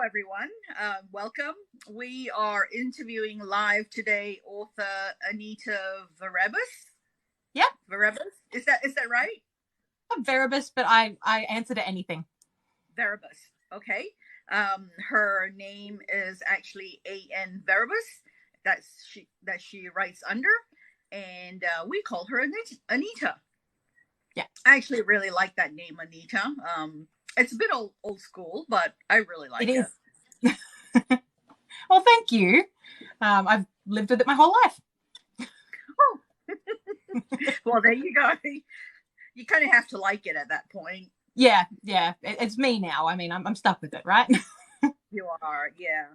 everyone. Welcome. We are interviewing live today author Anita Verebes. Yep. Verebes. Is that right? Verebes, but I answer to anything. Verebes. Okay. Her name is actually A.N. Verebes. That she writes under, and we call her Anita. Yeah. I actually really like that name, Anita. It's a bit old school, but I really like it. It is. Well, thank you. I've lived with it my whole life. Oh. Well, there you go. You kind of have to like it at that point. Yeah. It's me now. I mean, I'm stuck with it, right? You are, yeah.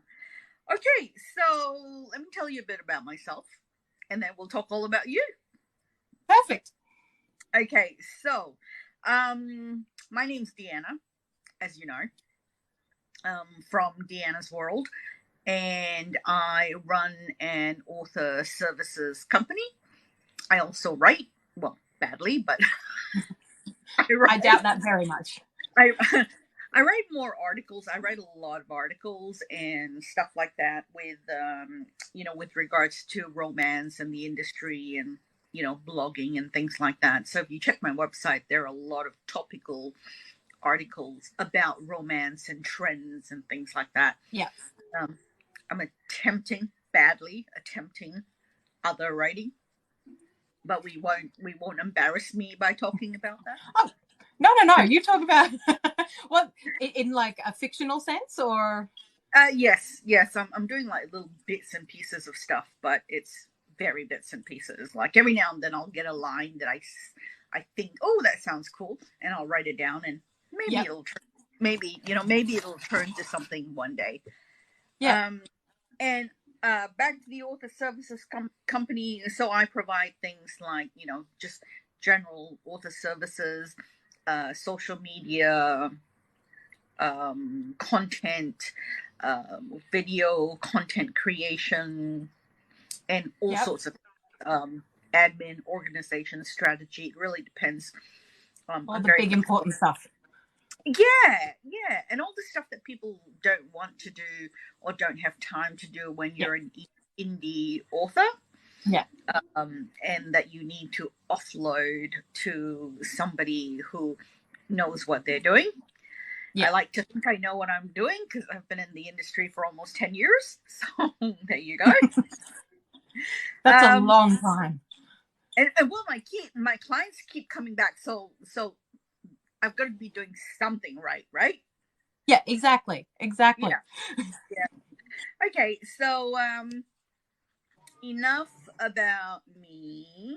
Okay, so let me tell you a bit about myself, and then we'll talk all about you. Perfect. Okay, so my name's Deanna, as you know, from Deanna's World, and I run an author services company. I also write, well, badly, but I doubt that very much. I write more articles. I write a lot of articles and stuff like that with, with regards to romance and the industry and, blogging and things like that. So if you check my website, there are a lot of topical articles about romance and trends and things like that. Yeah. I'm badly attempting other writing, but we won't embarrass me by talking about that. Oh, no. You talk about what in like a fictional sense, or? Yes. I'm doing like little bits and pieces of stuff, but it's very bits and pieces. Like every now and then I'll get a line that I think, oh, that sounds cool, and I'll write it down, and maybe it'll turn to something one day. Yeah. And back to the author services company. So I provide things like, just general author services, social media, content, video content creation, and all sorts of admin, organization, strategy. It really depends. All the big important stuff. Yeah, and all the stuff that people don't want to do or don't have time to do when you're an indie author. Yeah. And that you need to offload to somebody who knows what they're doing. Yeah. I like to think I know what I'm doing because I've been in the industry for almost 10 years. So there you go. That's a long time. And well, my clients keep coming back. So I've got to be doing something right? Yeah, exactly. Yeah. Okay, so enough about me.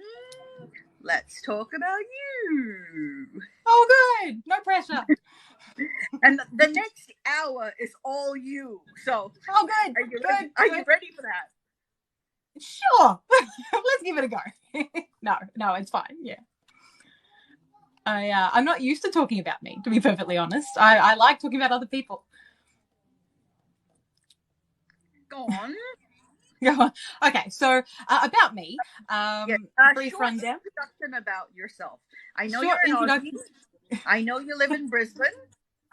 Let's talk about you. Oh, good. No pressure. And the next hour is all you. So, good. Are you ready for that? Sure. Let's give it a go. No, it's fine. Yeah. I'm not used to talking about me, to be perfectly honest. I like talking about other people. Go on. Okay, so about me, brief rundown. Introduction about yourself. I know you're in Aussie. I know you live in Brisbane.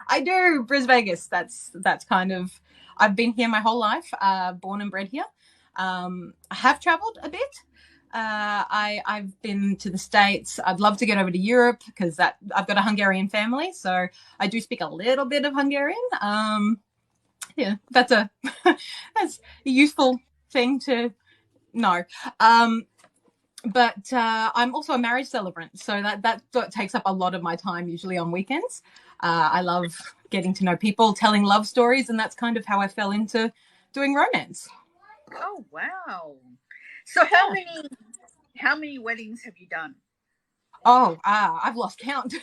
I do, Vegas. That's kind of. I've been here my whole life. Born and bred here. I have travelled a bit. I've been to the States. I'd love to get over to Europe because I've got a Hungarian family, so I do speak a little bit of Hungarian. Yeah, that's a useful thing to know. But I'm also a marriage celebrant, so that takes up a lot of my time, usually on weekends. I love getting to know people, telling love stories, and that's kind of how I fell into doing romance. Oh, wow. So how many weddings have you done? Oh, I've lost count.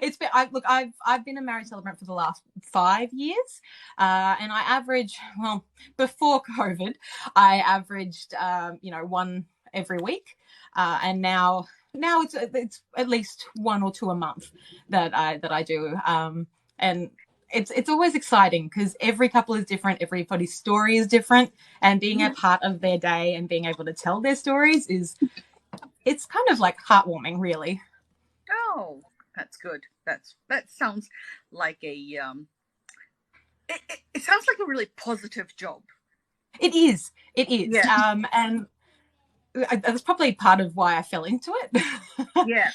It's been I've been a marriage celebrant for the last 5 years, and I average, well, before COVID, I averaged one every week, and now it's at least one or two a month that I do, and it's always exciting because every couple is different, everybody's story is different, and being a part of their day and being able to tell their stories it's kind of like heartwarming, really. Oh, that's good. That sounds like a it sounds like a really positive job. It is. It is. Yeah. And that's probably part of why I fell into it. Yeah.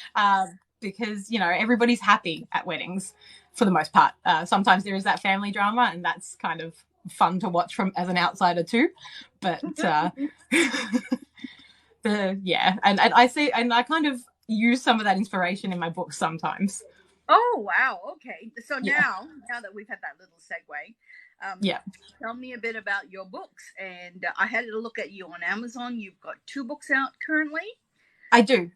Because, you know, everybody's happy at weddings for the most part. Sometimes there is that family drama, and that's kind of fun to watch from as an outsider too. But and I see, and I kind of use some of that inspiration in my books sometimes. Oh, wow. Okay. So Yeah. now that we've had that little segue, Yeah. tell me a bit about your books. And I had a look at you on Amazon. You've got 2 books out currently. I do.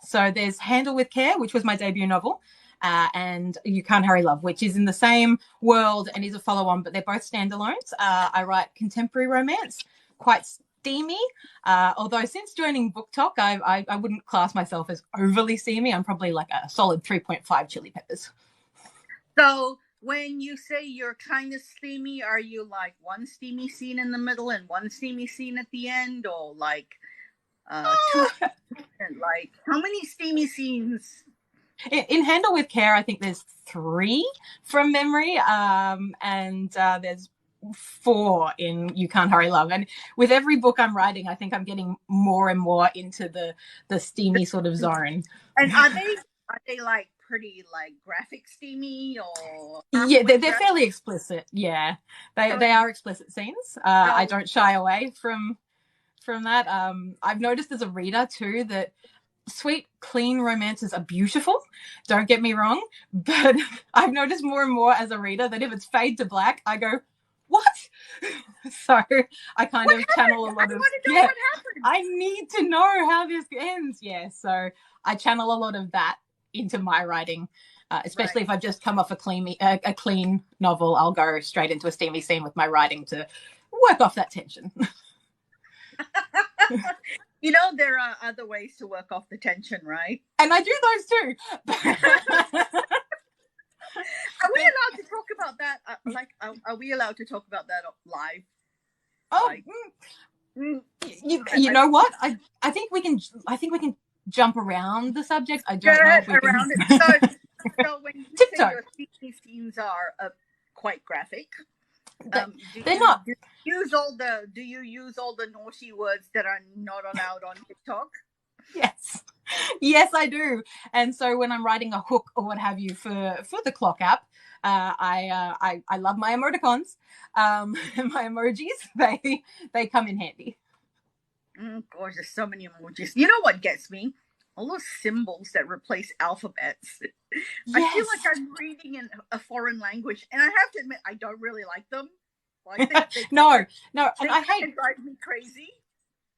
So there's Handle with Care, which was my debut novel, and You Can't Hurry Love, which is in the same world and is a follow-on, but they're both standalones. I write contemporary romance, quite steamy, although since joining Book Talk, I wouldn't class myself as overly steamy. I'm probably like a solid 3.5 chili peppers. So when you say you're kind of steamy, are you like one steamy scene in the middle and one steamy scene at the end, or like two? Like, how many steamy scenes? In Handle with Care, I think there's 3 from memory, and there's 4 in You Can't Hurry Love. And with every book I'm writing, I think I'm getting more and more into the steamy sort of zone. And are they like pretty like graphic steamy, or? Yeah, they're fairly explicit. Yeah, they are explicit scenes. I don't shy away from that. I've noticed as a reader too that sweet, clean romances are beautiful. Don't get me wrong, but I've noticed more and more as a reader that if it's fade to black, I go, what? So I kind of channel a lot of, yeah, I need to know how this ends. Yeah, so I channel a lot of that into my writing, especially if I've just come off a clean novel. I'll go straight into a steamy scene with my writing to work off that tension. You know, there are other ways to work off the tension, right? And I do those too. Are we allowed to talk about that? Are we allowed to talk about that live? Oh, like, you know what? I think we can jump around the subject. I don't know if we around can. It. So when you say your steamy scenes are quite graphic, they're not. Do you use all the naughty words that are not allowed on TikTok? Yes, I do. And so when I'm writing a hook or what have you for the Clock app, I love my emoticons, my emojis. They come in handy. Gosh, there's so many emojis. You know what gets me? All those symbols that replace alphabets. Yes. I feel like I'm reading in a foreign language, and I have to admit, I don't really like them. Like no, and I hate drive me crazy.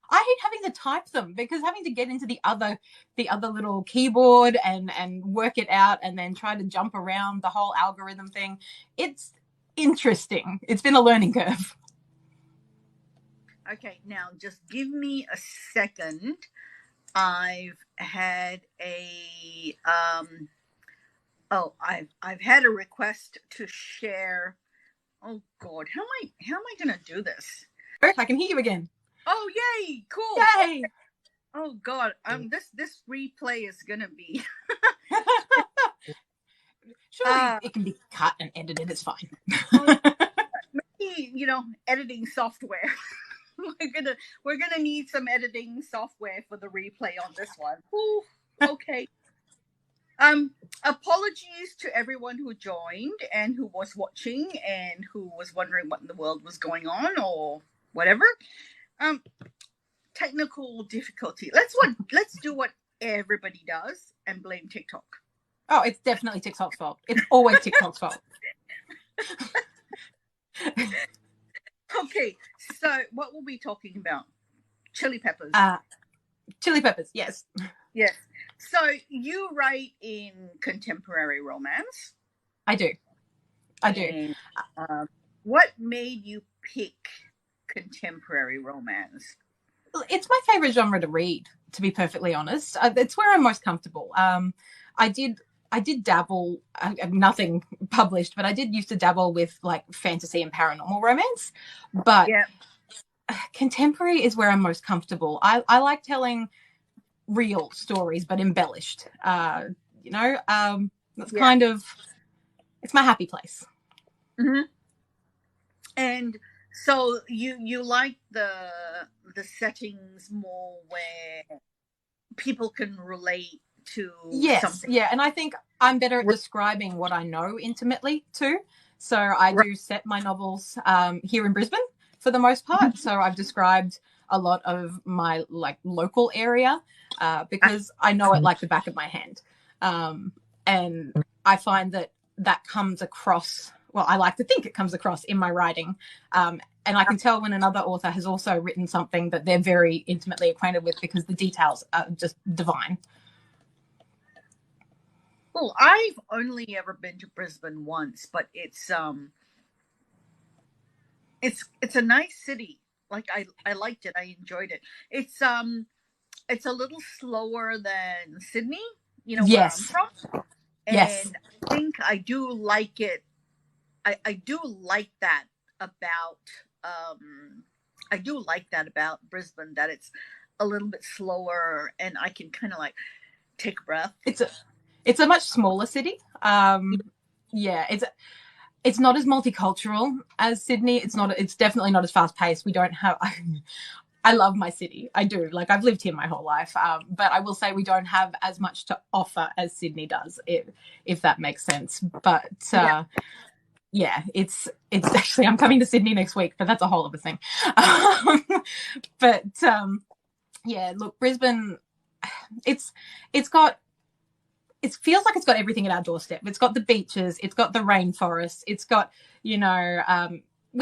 I hate having to type them, because having to get into the other little keyboard and work it out and then try to jump around the whole algorithm thing, it's interesting. It's been a learning curve. Okay, now just give me a second. I've had I've had a request to share. Oh God, how am I gonna do this? I can hear you again. Oh yay! Cool. Yay! Oh God, this replay is gonna be. Sure, it can be cut and edited. It's fine. Maybe, editing software. We're gonna need some editing software for the replay on this one. Ooh, okay. Apologies to everyone who joined and who was watching and who was wondering what in the world was going on or whatever. Technical difficulty. Let's do what everybody does and blame TikTok. Oh, it's definitely TikTok's fault. It's always TikTok's fault. Okay, so what will we be talking about? Chili peppers. Chili peppers, yes. Yes. So you write in contemporary romance. I do. And, what made you pick contemporary romance? It's my favorite genre to read, to be perfectly honest. It's where I'm most comfortable. I did dabble, nothing published, but I did used to dabble with like fantasy and paranormal romance. But contemporary is where I'm most comfortable. I like telling real stories, but embellished. That's kind of, it's my happy place. Mm-hmm. And so you like the settings more where people can relate to Yes, something. yeah, and I think I'm better at describing what I know intimately too. So I Right. do set my novels here in Brisbane for the most part. So I've described a lot of my like local area because I know it like the back of my hand, and I find that that comes across. Well, I like to think it comes across in my writing, and I can tell when another author has also written something that they're very intimately acquainted with because the details are just divine. Well, I've only ever been to Brisbane once, but it's a nice city. Like I liked it. I enjoyed it. It's a little slower than Sydney, where I'm Yes, from. yes. And I think I do like it. I do like that about um I do like that about Brisbane, that it's a little bit slower and I can kind of like take a breath. It's a much smaller city. Yeah, it's not as multicultural as Sydney. It's definitely not as fast paced. We don't have. I love my city. I do. Like I've lived here my whole life, but I will say we don't have as much to offer as Sydney does, if that makes sense. But Yeah. yeah, it's actually I'm coming to Sydney next week, but that's a whole other thing. But yeah, look, Brisbane. It's it's got it feels like it's got everything at our doorstep. It's got the beaches, it's got the rainforest, it's got, we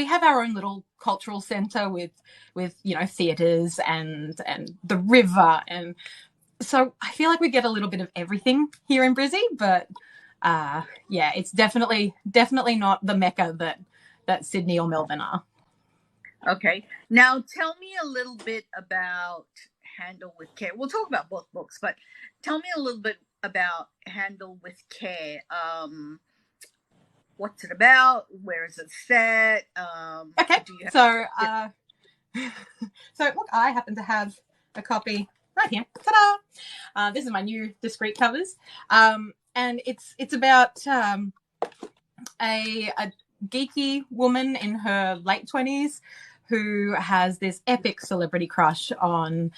have our own little cultural centre with theatres and the river, and so I feel like we get a little bit of everything here in Brizzy, but yeah, it's definitely not the mecca that Sydney or Melbourne are. Okay. Now tell me a little bit about Handle with Care. We'll talk about both books, but tell me a little bit about Handle with Care. What's it about? Where is it set? Okay, Do you have so so look, I happen to have a copy right here. Ta-da! This is my new discreet covers, and it's about a geeky woman in her late 20s who has this epic celebrity crush on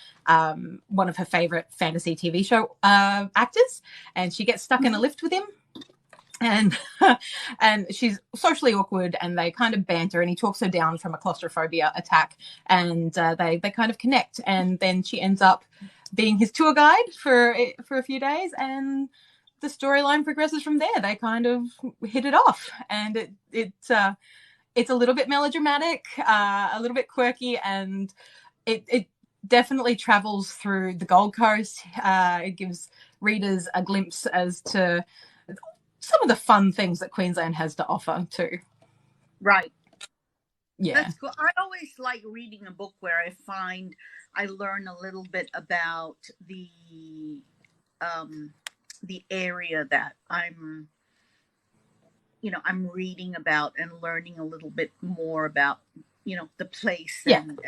one of her favorite fantasy TV show actors, and she gets stuck in a lift with him. And and she's socially awkward, and they kind of banter, and he talks her down from a claustrophobia attack, and they kind of connect, and then she ends up being his tour guide for a few days, and the storyline progresses from there. They kind of hit it off, and it's a little bit melodramatic, a little bit quirky, and it definitely travels through the Gold Coast. It gives readers a glimpse as to some of the fun things that Queensland has to offer too. right? Yeah. That's cool. I always like reading a book where I find I learn a little bit about the area that I'm reading about, and learning a little bit more about the place and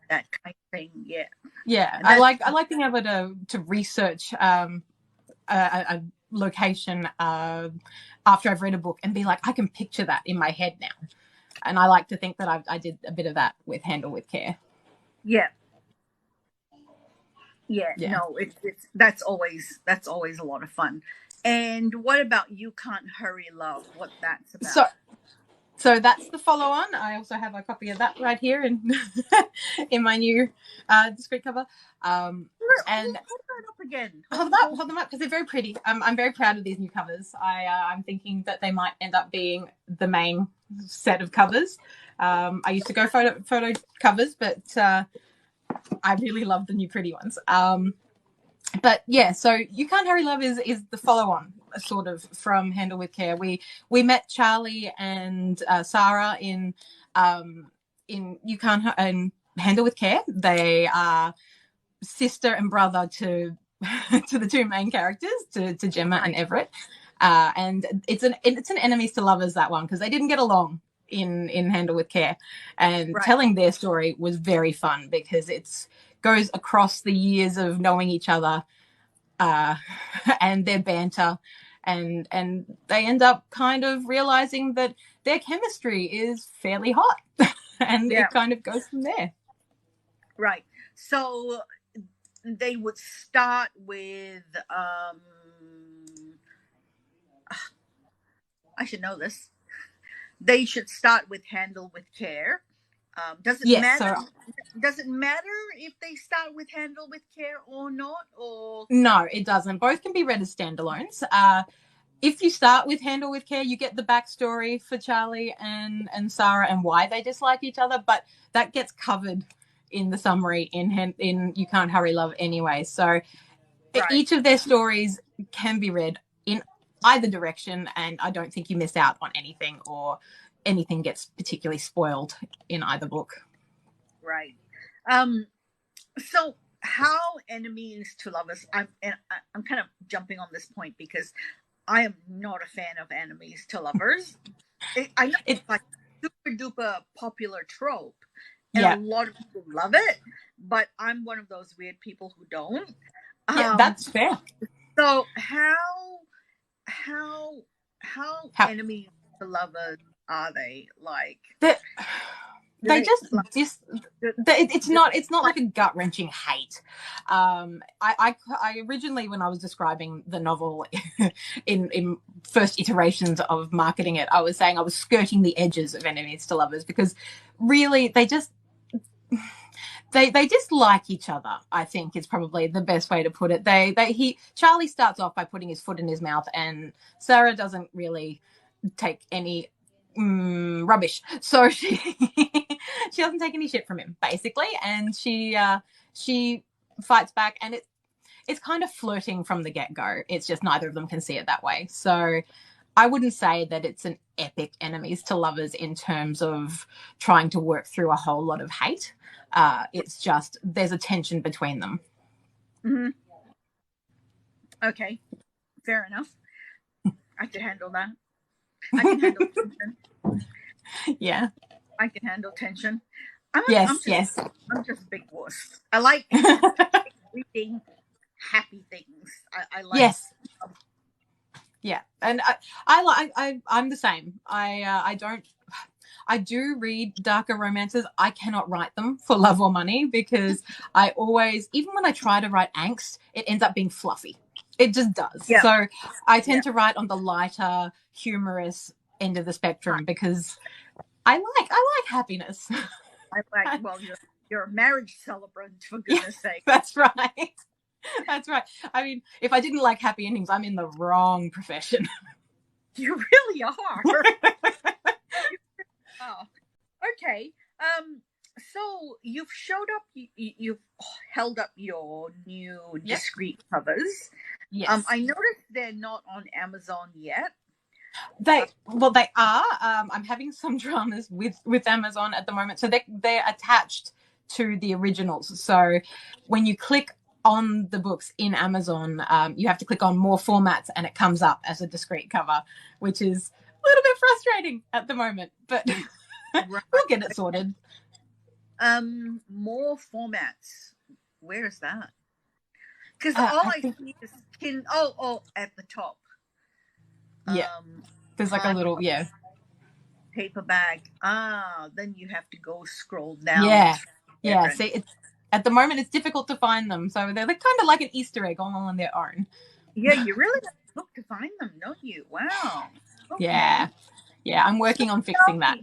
that kind of thing. Yeah. Yeah, I like being able to research a location after I've read a book and be like, I can picture that in my head now. And I like to think that I did a bit of that with Handle with Care. Yeah. Yeah. No, that's always a lot of fun. And what about You Can't Hurry Love? What that's about? So that's the follow-on. I also have a copy of that right here in in my new discreet cover. And hold that up again. Hold them up because they're very pretty. I'm very proud of these new covers. I'm thinking that they might end up being the main set of covers. I used to go photo covers, but I really love the new pretty ones. But yeah, so You Can't Hurry Love is the follow-on sort of from Handle with Care. We met Charlie and Sarah in You Can't and Handle with Care. They are sister and brother to the two main characters, to Gemma and Everett, and it's an enemies to lovers, that one, because they didn't get along in Handle with Care, and telling their story was very fun because it's goes across the years of knowing each other and their banter, and they end up kind of realizing that their chemistry is fairly hot, and Yeah. it kind of goes from there. Right. So they would start with I should know this. They should start with handle with care. Does it matter? So does it matter if they start with handle with care or not? Or no, it doesn't. Both can be read as standalones. If you start with handle with care, you get the backstory for Charlie and Sarah and why they dislike each other, but that gets covered in the summary in You Can't Hurry Love anyway. So right. each of their stories can be read in either direction, and I don't think you miss out on anything or anything gets particularly spoiled in either book. Right. So how enemies to lovers? I'm kind of jumping on this point because I am not a fan of enemies to lovers. I know it's like super duper popular trope, and a lot of people love it, but I'm one of those weird people who don't. Yeah, that's fair. So how enemies to lovers are they? Like they just it's not like a gut-wrenching hate. I originally, when I was describing the novel in first iterations of marketing it, I was saying I was skirting the edges of enemies to lovers, because really they dislike each other, I think is probably the best way to put it. Charlie starts off by putting his foot in his mouth, and Sarah doesn't really take any rubbish, so she doesn't take any shit from him, basically, and she fights back, and it's kind of flirting from the get-go. It's just neither of them can see it that way. So I wouldn't say that it's an epic enemies to lovers in terms of trying to work through a whole lot of hate. It's just there's a tension between them. Mm-hmm. Okay, fair enough. I can handle that. I can handle tension. Yeah. I can handle tension. Yes. I'm just a big wuss. I like reading happy things. I like. Yes. Yeah, and I'm the same. I do read darker romances. I cannot write them for love or money, because I always, even when I try to write angst, it ends up being fluffy. It just does. Yeah. So I tend to write on the lighter, humorous end of the spectrum, because I like happiness. Well, you're a marriage celebrant, for goodness sake. That's right. That's right. I mean, if I didn't like happy endings, I'm in the wrong profession. You really are. Oh, okay. So you've showed up. You've held up your new discrete covers. Yes. I noticed they're not on Amazon yet. They are. I'm having some dramas with Amazon at the moment, so they're attached to the originals. So when you click on the books in Amazon, you have to click on more formats, and it comes up as a discrete cover, which is a little bit frustrating at the moment, but we'll get it sorted. More formats. Where is that? Because all I see is at the top. Yeah. There's like a little paperback. Then you have to go scroll down. Yeah. See, at the moment it's difficult to find them, so they're kind of like an Easter egg all on their own. Yeah, you really have to look to find them, don't you? Wow. Okay. Yeah. I'm working on fixing that.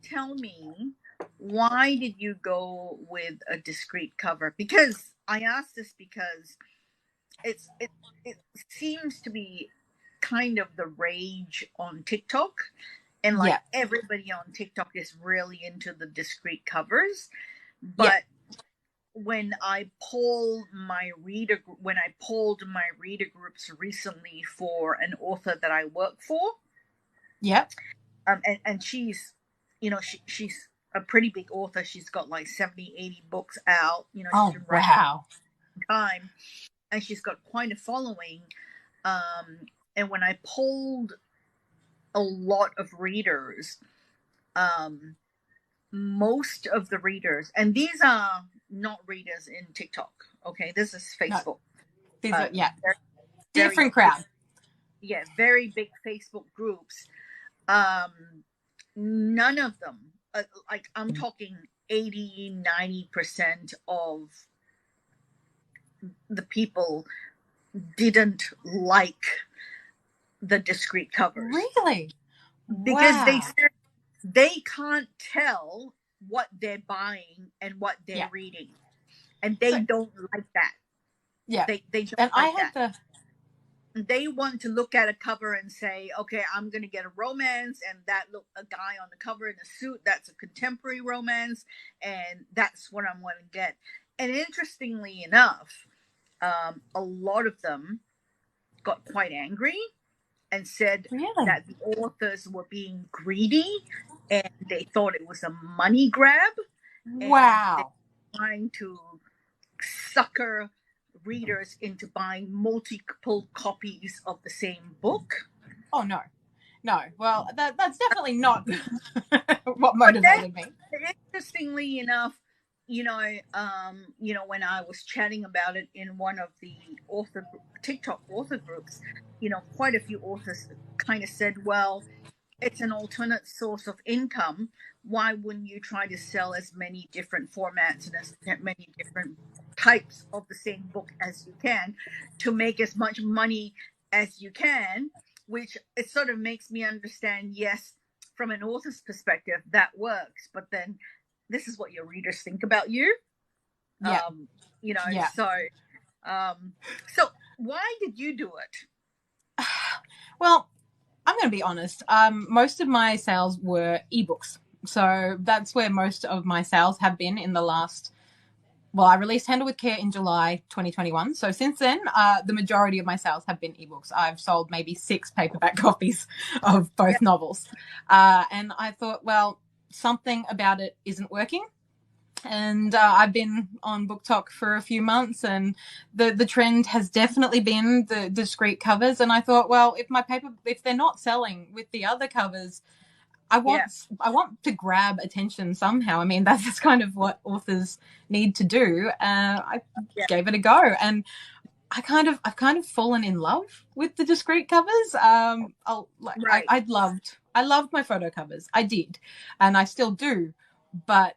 Tell me, why did you go with a discrete cover? Because I asked this because it seems to be kind of the rage on TikTok, and everybody on TikTok is really into the discrete covers. But when I polled my reader groups recently for an author that I work for, and she's, she's a pretty big author. She's got like 70-80 books out. She's been writing time, and she's got quite a following. And when I polled a lot of readers, most of the readers, and these are not readers in TikTok, okay? This is Facebook. No, these are, different crowd. very big Facebook groups. None of them, like I'm talking 80-90% of the people didn't like the discrete covers. Really? Because wow. they said they can't tell what they're buying and what they're reading. And they don't like that. Yeah. They don't and like I had that. They want to look at a cover and say, okay, I'm going to get a romance, and that look a guy on the cover in a suit, that's a contemporary romance, and that's what I'm going to get. And interestingly enough, a lot of them got quite angry and said that the authors were being greedy and they thought it was a money grab. Wow. And they were trying to sucker readers into buying multiple copies of the same book. Oh, no. Well, that's definitely not what motivated me. Interestingly enough, when I was chatting about it in one of the TikTok author groups, quite a few authors kind of said, well, it's an alternate source of income. Why wouldn't you try to sell as many different formats and as many different types of the same book as you can to make as much money as you can? Which it sort of makes me understand, yes, from an author's perspective, that works. But then this is what your readers think about you. Yeah. So why did you do it? Well, I'm going to be honest. Most of my sales were ebooks. So that's where most of my sales have been in the last. Well, I released Handle with Care in July 2021. So since then, the majority of my sales have been ebooks. I've sold maybe 6 paperback copies of both novels. And I thought, well, something about it isn't working. And I've been on Book Talk for a few months, and the trend has definitely been the discrete covers. And I thought, well, if they're not selling with the other covers, I want to grab attention somehow. I mean, that's kind of what authors need to do. I gave it a go, and I've kind of fallen in love with the discrete covers. I loved my photo covers. I did, and I still do, but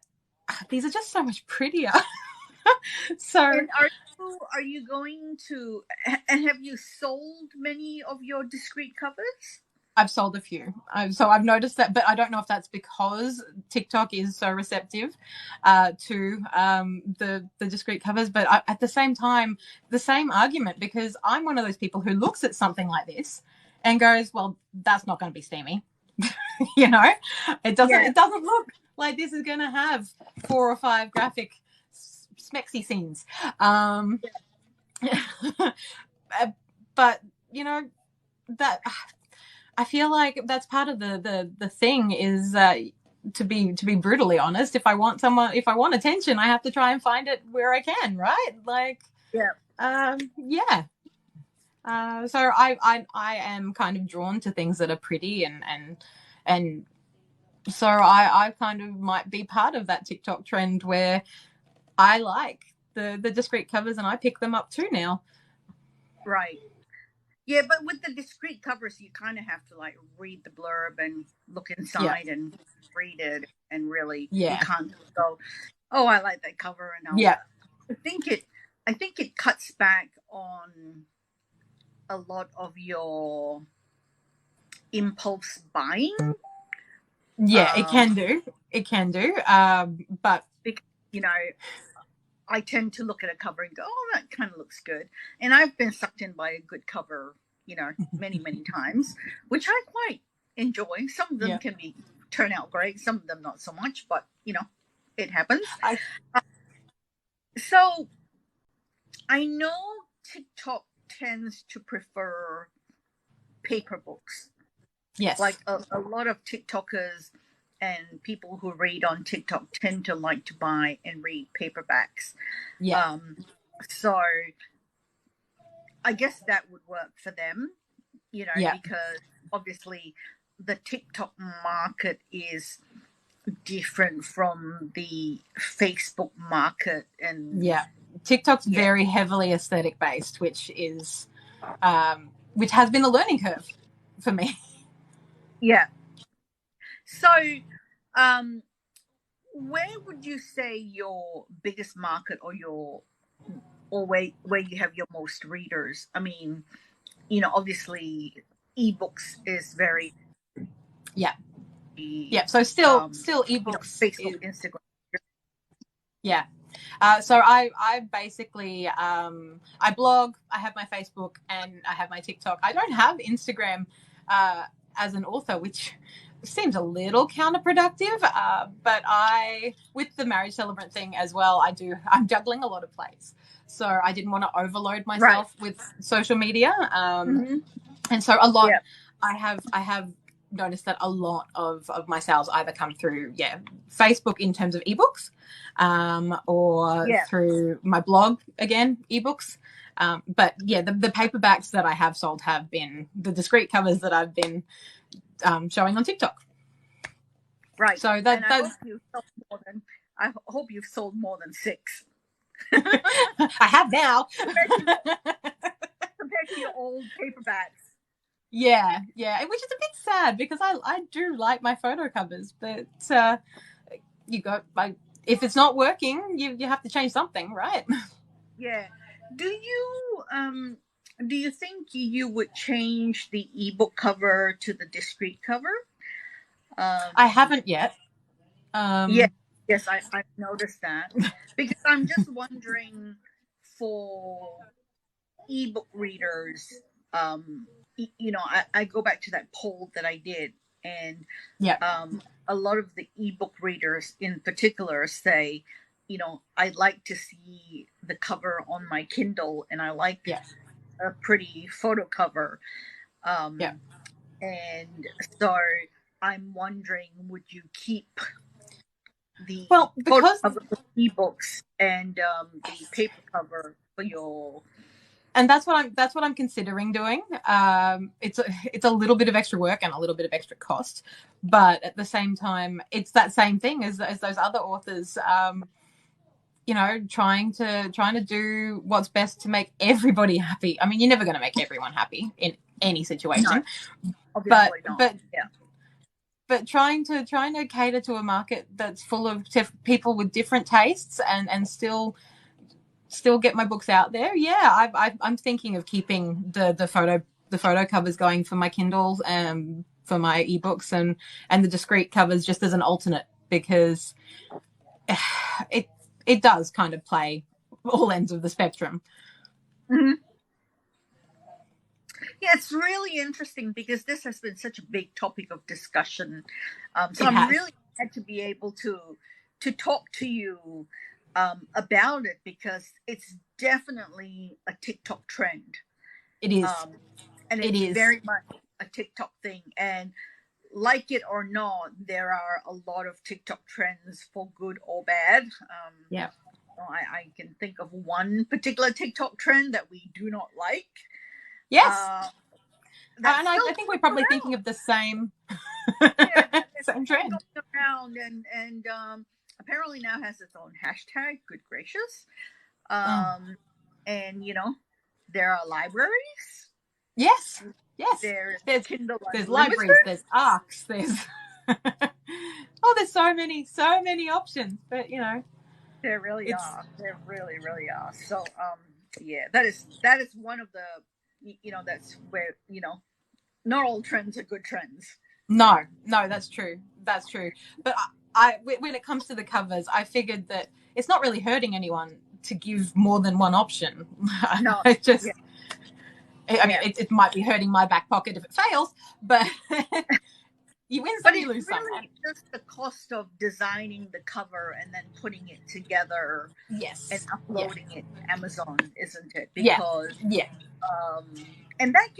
these are just so much prettier. So, and are you going to, and have you sold many of your discrete covers? I've sold a few. So I've noticed that, but I don't know if that's because TikTok is so receptive to the discrete covers. But at the same time, the same argument, because I'm one of those people who looks at something like this and goes, well, that's not going to be steamy. It doesn't look like this is going to have 4 or 5 graphic smexy scenes. But that I feel like that's part of the thing is to be brutally honest. If I want attention, I have to try and find it where I can, right? Like, so I am kind of drawn to things that are pretty and so I kind of might be part of that TikTok trend where I like the discrete covers and I pick them up too now. Right. Yeah, but with the discrete covers, you kind of have to like read the blurb and look inside and read it, and really you can't go, oh, I like that cover, and I think it cuts back on a lot of your impulse buying. Yeah, it can do. But I tend to look at a cover and go, oh, that kind of looks good. And I've been sucked in by a good cover, many, many times, which I quite enjoy. Some of them can turn out great. Some of them not so much, but, it happens. So I know TikTok tends to prefer paper books. Yes. Like a lot of TikTokers and people who read on TikTok tend to like to buy and read paperbacks. Yeah. So I guess that would work for them, because obviously the TikTok market is different from the Facebook market. And TikTok's very heavily aesthetic based, which is which has been a learning curve for me. Yeah. So, where would you say your biggest market or where you have your most readers? I mean, obviously ebooks is very Yeah. So still ebooks. Facebook, Instagram. Yeah. So I basically I blog, I have my Facebook, and I have my TikTok. I don't have Instagram as an author, which seems a little counterproductive. But with the marriage celebrant thing as well, I'm juggling a lot of plates. So I didn't want to overload myself with social media. And so a lot, I have noticed that a lot of my sales either come through, Facebook in terms of ebooks, or through my blog, again, ebooks. But the paperbacks that I have sold have been the discreet covers that I've been showing on TikTok. Right. So I hope you've sold more than 6. I have now. Compared to your old paperbacks. Yeah, which is a bit sad because I do like my photo covers, but if it's not working, you have to change something, right? Yeah. Do you think you would change the ebook cover to the discreet cover? I haven't yet. Yes, I've noticed that because I'm just wondering for ebook readers. I go back to that poll that I did, and a lot of the ebook readers in particular say, I like to see the cover on my Kindle, and I like a pretty photo cover. And so I'm wondering, would you keep the photo cover for ebooks and the paper cover for your? And that's what I'm considering doing. It's a little bit of extra work and a little bit of extra cost, but at the same time, it's that same thing as those other authors. Trying to do what's best to make everybody happy. I mean, you're never going to make everyone happy in any situation, but trying to cater to a market that's full of people with different tastes and still get my books out there. I'm thinking of keeping the photo covers going for my Kindles and for my ebooks, and the discreet covers just as an alternate, because it does kind of play all ends of the spectrum. Mm-hmm. Yeah, it's really interesting because this has been such a big topic of discussion. So I'm really glad to be able to talk to you about it, because it's definitely a TikTok trend. It is. And it's very much a TikTok thing. And like it or not, there are a lot of TikTok trends for good or bad. I can think of one particular TikTok trend that we do not like. Yes. And I think we're probably thinking of the same same trend. Going around and apparently now has its own hashtag. Good gracious. And there are libraries. Yes. There's Kindle, there's libraries, there's ARCs, there's there's so many options, but there really are. There really, really are. So that is one of the that's where not all trends are good trends. No, that's true. But when it comes to the covers, I figured that it's not really hurting anyone to give more than one option. No, it's just. I mean, it might be hurting my back pocket if it fails, but you win some, you lose some. But it's really just the cost of designing the cover and then putting it together, and uploading it to Amazon, isn't it? Because and that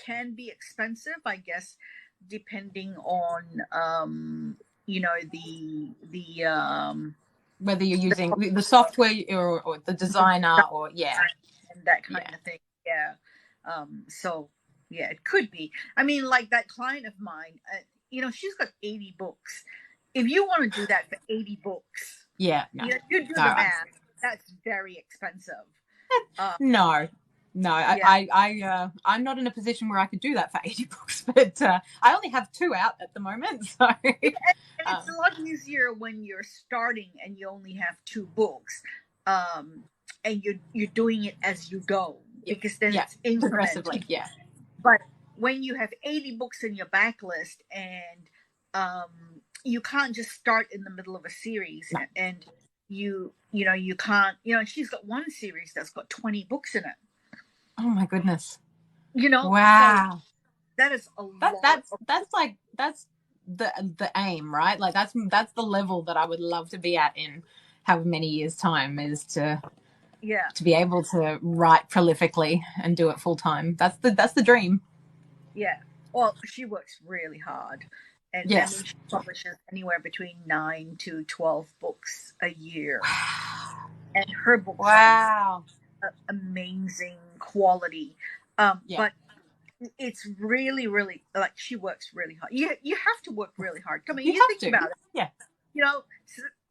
can be expensive, I guess, depending on the whether you're using the software or the designer or and that kind of thing. So it could be. I mean, like that client of mine, she's got 80 books. If you want to do that for 80 books, you do the math. That's very expensive. No, No, Yeah. I'm not in a position where I could do that for 80 books, but I only have 2 out at the moment. So, And it's a lot easier when you're starting and you only have 2 books, and you're doing it as you go, because then yeah, it's incremental. progressively, yeah. But when you have 80 books in your backlist, and you can't just start in the middle of a series, No. and you can't, she's got one series that's got 20 books in it. Oh my goodness! So Wow, that is a lot. that's the aim, right? Like that's the level that I would love to be at in however many years' time, is to be able to write prolifically and do it full time. That's the dream. Yeah. Well, she works really hard. And Yes. I mean, she publishes anywhere between 9 to 12 books a year. And her books Wow. are amazing quality. But it's really, really, like, she works really hard. You have to work really hard. I mean, you think about it. Yeah.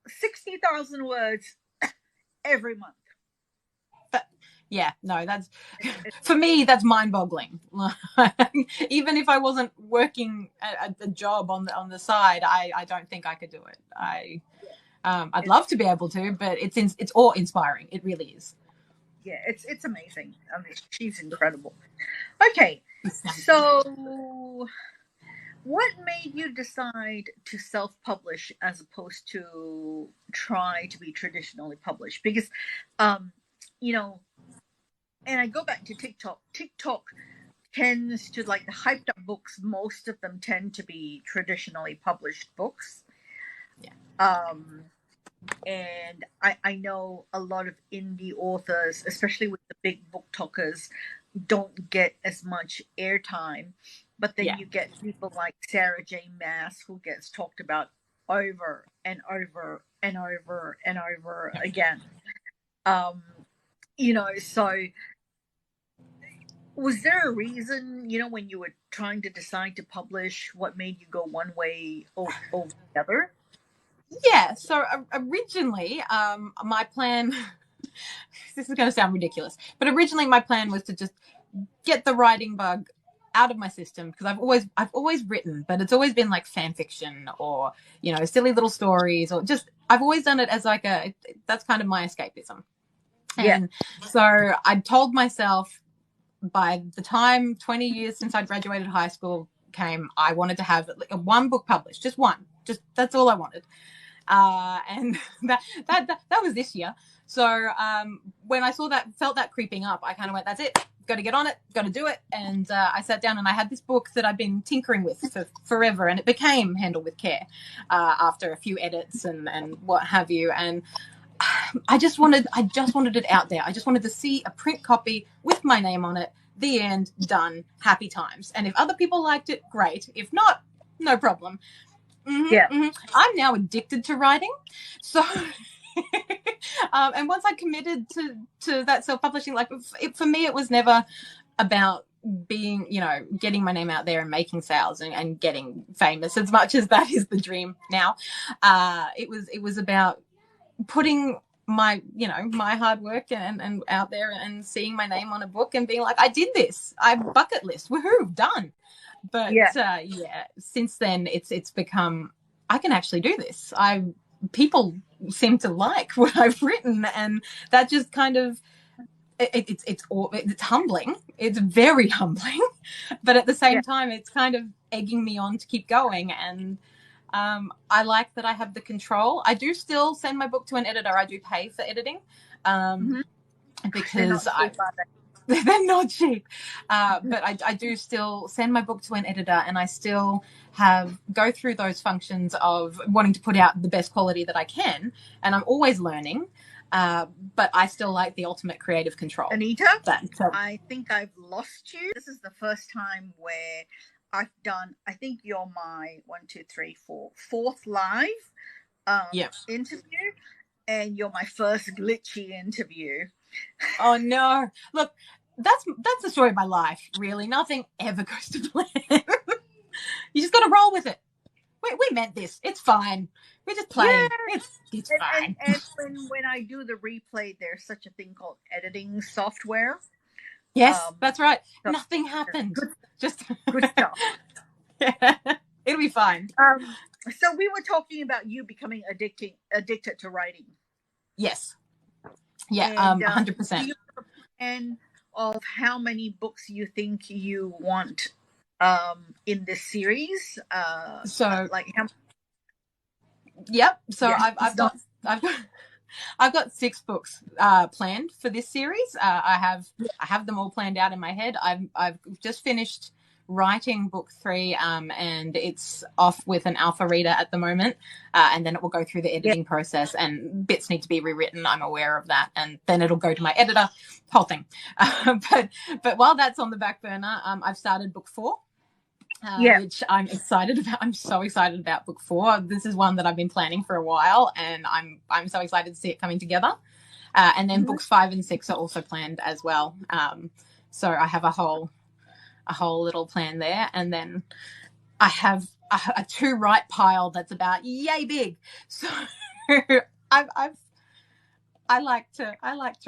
60,000 words every month. Yeah, no, that's, for me, that's mind-boggling. Even if I wasn't working a job on the side, I don't think I could do it. I'd love to be able to, but it's awe-inspiring. It really is. Yeah, it's amazing. I mean, she's incredible. Okay, so what made you decide to self-publish as opposed to try to be traditionally published? Because, and I go back to TikTok. TikTok tends to, like, the hyped up books, most of them tend to be traditionally published books. Yeah. And I know a lot of indie authors, especially with the big book talkers, don't get as much airtime. But then you get people like Sarah J. Maas, who gets talked about over and over and over and over again. So was there a reason, when you were trying to decide to publish, what made you go one way over the other? Yeah, so originally, my plan, this is going to sound ridiculous, but originally my plan was to just get the writing bug out of my system, because I've always written, but it's always been like fan fiction or, silly little stories, or just, I've always done it as like that's kind of my escapism. And so I told myself, by the time 20 years since I graduated high school came, I wanted to have one book published, just one, that's all I wanted. And that was this year. So when I felt that creeping up, I kind of went, that's it, got to get on it, got to do it. And I sat down and I had this book that I'd been tinkering with for forever, and it became Handle with Care after a few edits and what have you. And I just wanted it out there. I just wanted to see a print copy with my name on it. The end, done, happy times. And if other people liked it, great. If not, no problem. I'm now addicted to writing. So, and once I committed to that self-publishing, like, for me, it was never about being, getting my name out there and making sales and getting famous, as much as that is the dream now. It was about putting my hard work and out there and seeing my name on a book and being like, I did this, I bucket list, woohoo, done. But since then it's become, I can actually do this. People seem to like what I've written, and that just kind of, it's humbling. It's very humbling, but at the same time, it's kind of egging me on to keep going. And I like that I have the control. I do still send my book to an editor. I do pay for editing, because they're not cheap. But I do still send my book to an editor, and I still go through those functions of wanting to put out the best quality that I can. And I'm always learning, but I still like the ultimate creative control. Anita, I think I've lost you. This is the first time where I've done, I think you're my 4th live interview, and you're my first glitchy interview. Oh no. Look, that's the story of my life, really. Nothing ever goes to plan. You just got to roll with it. We meant this. It's fine. We're just playing. Yeah. It's fine. And when I do the replay, there's such a thing called editing software. Yes, that's right. So Nothing happened. good, Just good stuff. yeah, it'll be fine. So we were talking about you becoming addicted to writing. Yes. Yeah, And do 100%. you have a plan of how many books you think you want in this series? So, like how? yep. So Yes, I've got I've got 6 books planned for this series. I have them all planned out in my head. I've just finished writing book 3, and it's off with an alpha reader at the moment, and then it will go through the editing process, and bits need to be rewritten. I'm aware of that, and then it'll go to my editor. Whole thing. But while that's on the back burner, I've started book 4. Which I'm excited about. I'm so excited about book 4. This is one that I've been planning for a while, and I'm so excited to see it coming together. And then books 5 and 6 are also planned as well. So I have a whole little plan there, and then I have a to write pile that's about yay big. So I like to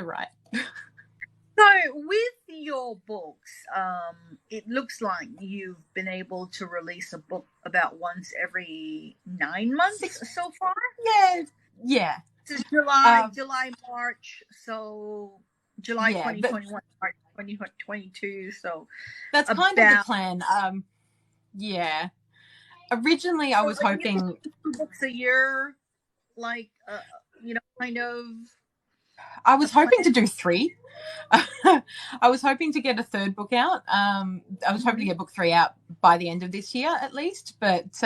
write. So with your books, it looks like you've been able to release a book about once every 9 months so far. Yeah. This is July, March. So July 2021, March 2022. So that's kind of the plan. Yeah. Originally, I was hoping 2 books a year, like kind of. I was hoping to do 3. I was hoping to get a 3rd book out. I was hoping to get book 3 out by the end of this year at least. But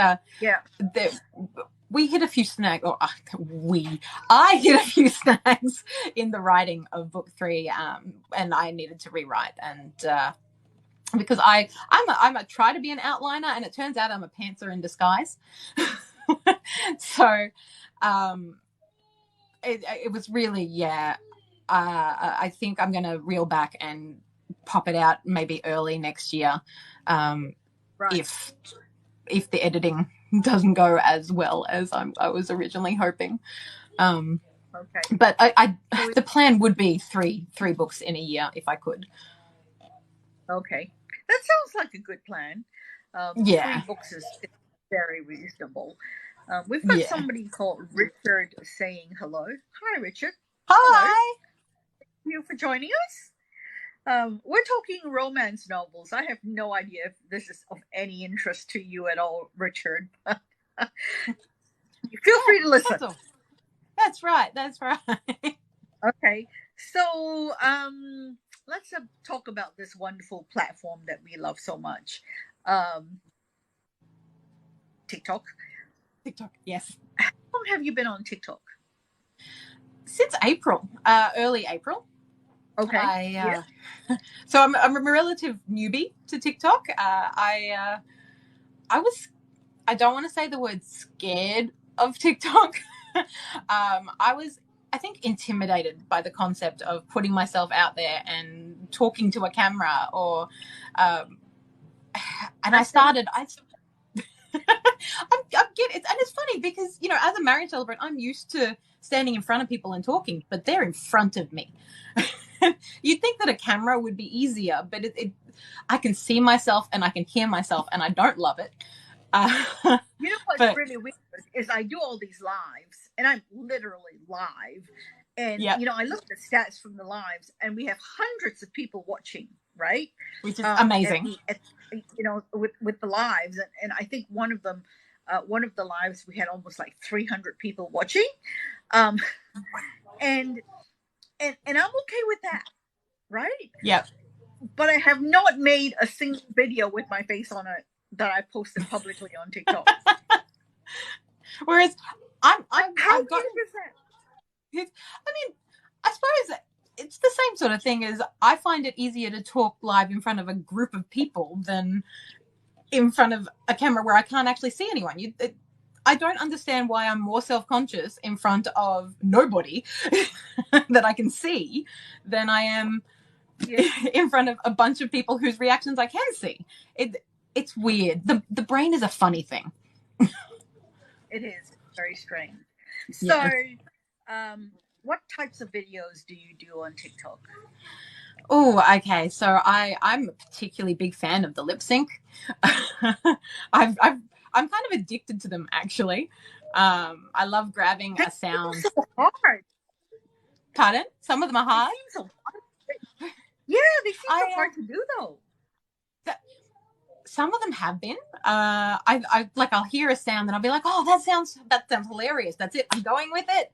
we hit a few snags. I hit a few snags in the writing of book 3, and I needed to rewrite. And because I'm a try to be an outliner, and it turns out I'm a pantser in disguise. So it was really I think I'm going to reel back and pop it out maybe early next year, if the editing doesn't go as well as I was originally hoping. But the plan would be three books in a year if I could. Okay, that sounds like a good plan. 3 books is very reasonable. We've got somebody called Richard saying hello. Hi, Richard. Hi. Hello. Thank you for joining us. We're talking romance novels. I have no idea if this is of any interest to you at all, Richard. Feel free to listen. That's right. Okay. So let's talk about this wonderful platform that we love so much. TikTok. Yes. How long have you been on TikTok? Since April, early April. Okay. So I'm a relative newbie to TikTok. I don't want to say the word scared of TikTok. I think intimidated by the concept of putting myself out there and talking to a camera, or and I started. And it's funny because, as a marriage celebrant, I'm used to standing in front of people and talking, but they're in front of me. You'd think that a camera would be easier, but I can see myself and I can hear myself, and I don't love it. What's really weird is I do all these lives, and I'm literally live. And, I look at the stats from the lives, and we have hundreds of people watching, right? Which is amazing. With the lives. And I think one of them, one of the lives, we had almost like 300 people watching. And I'm okay with that, right? Yeah. But I have not made a single video with my face on it that I posted publicly on TikTok. Whereas I've got... I suppose it's the same sort of thing as I find it easier to talk live in front of a group of people than in front of a camera where I can't actually see anyone. I don't understand why I'm more self-conscious in front of nobody that I can see than I am in front of a bunch of people whose reactions I can see. It's weird. The brain is a funny thing. It is very strange. So, what types of videos do you do on TikTok? Oh, okay. So I'm a particularly big fan of the lip sync. I'm kind of addicted to them actually. I love grabbing They a seem sound. so hard. Pardon? Some of them are They hard. seem so hard. Yeah, they seem so I hard to do though. Some of them have been. I like I'll hear a sound and I'll be like, oh, that sounds hilarious. That's it. I'm going with it.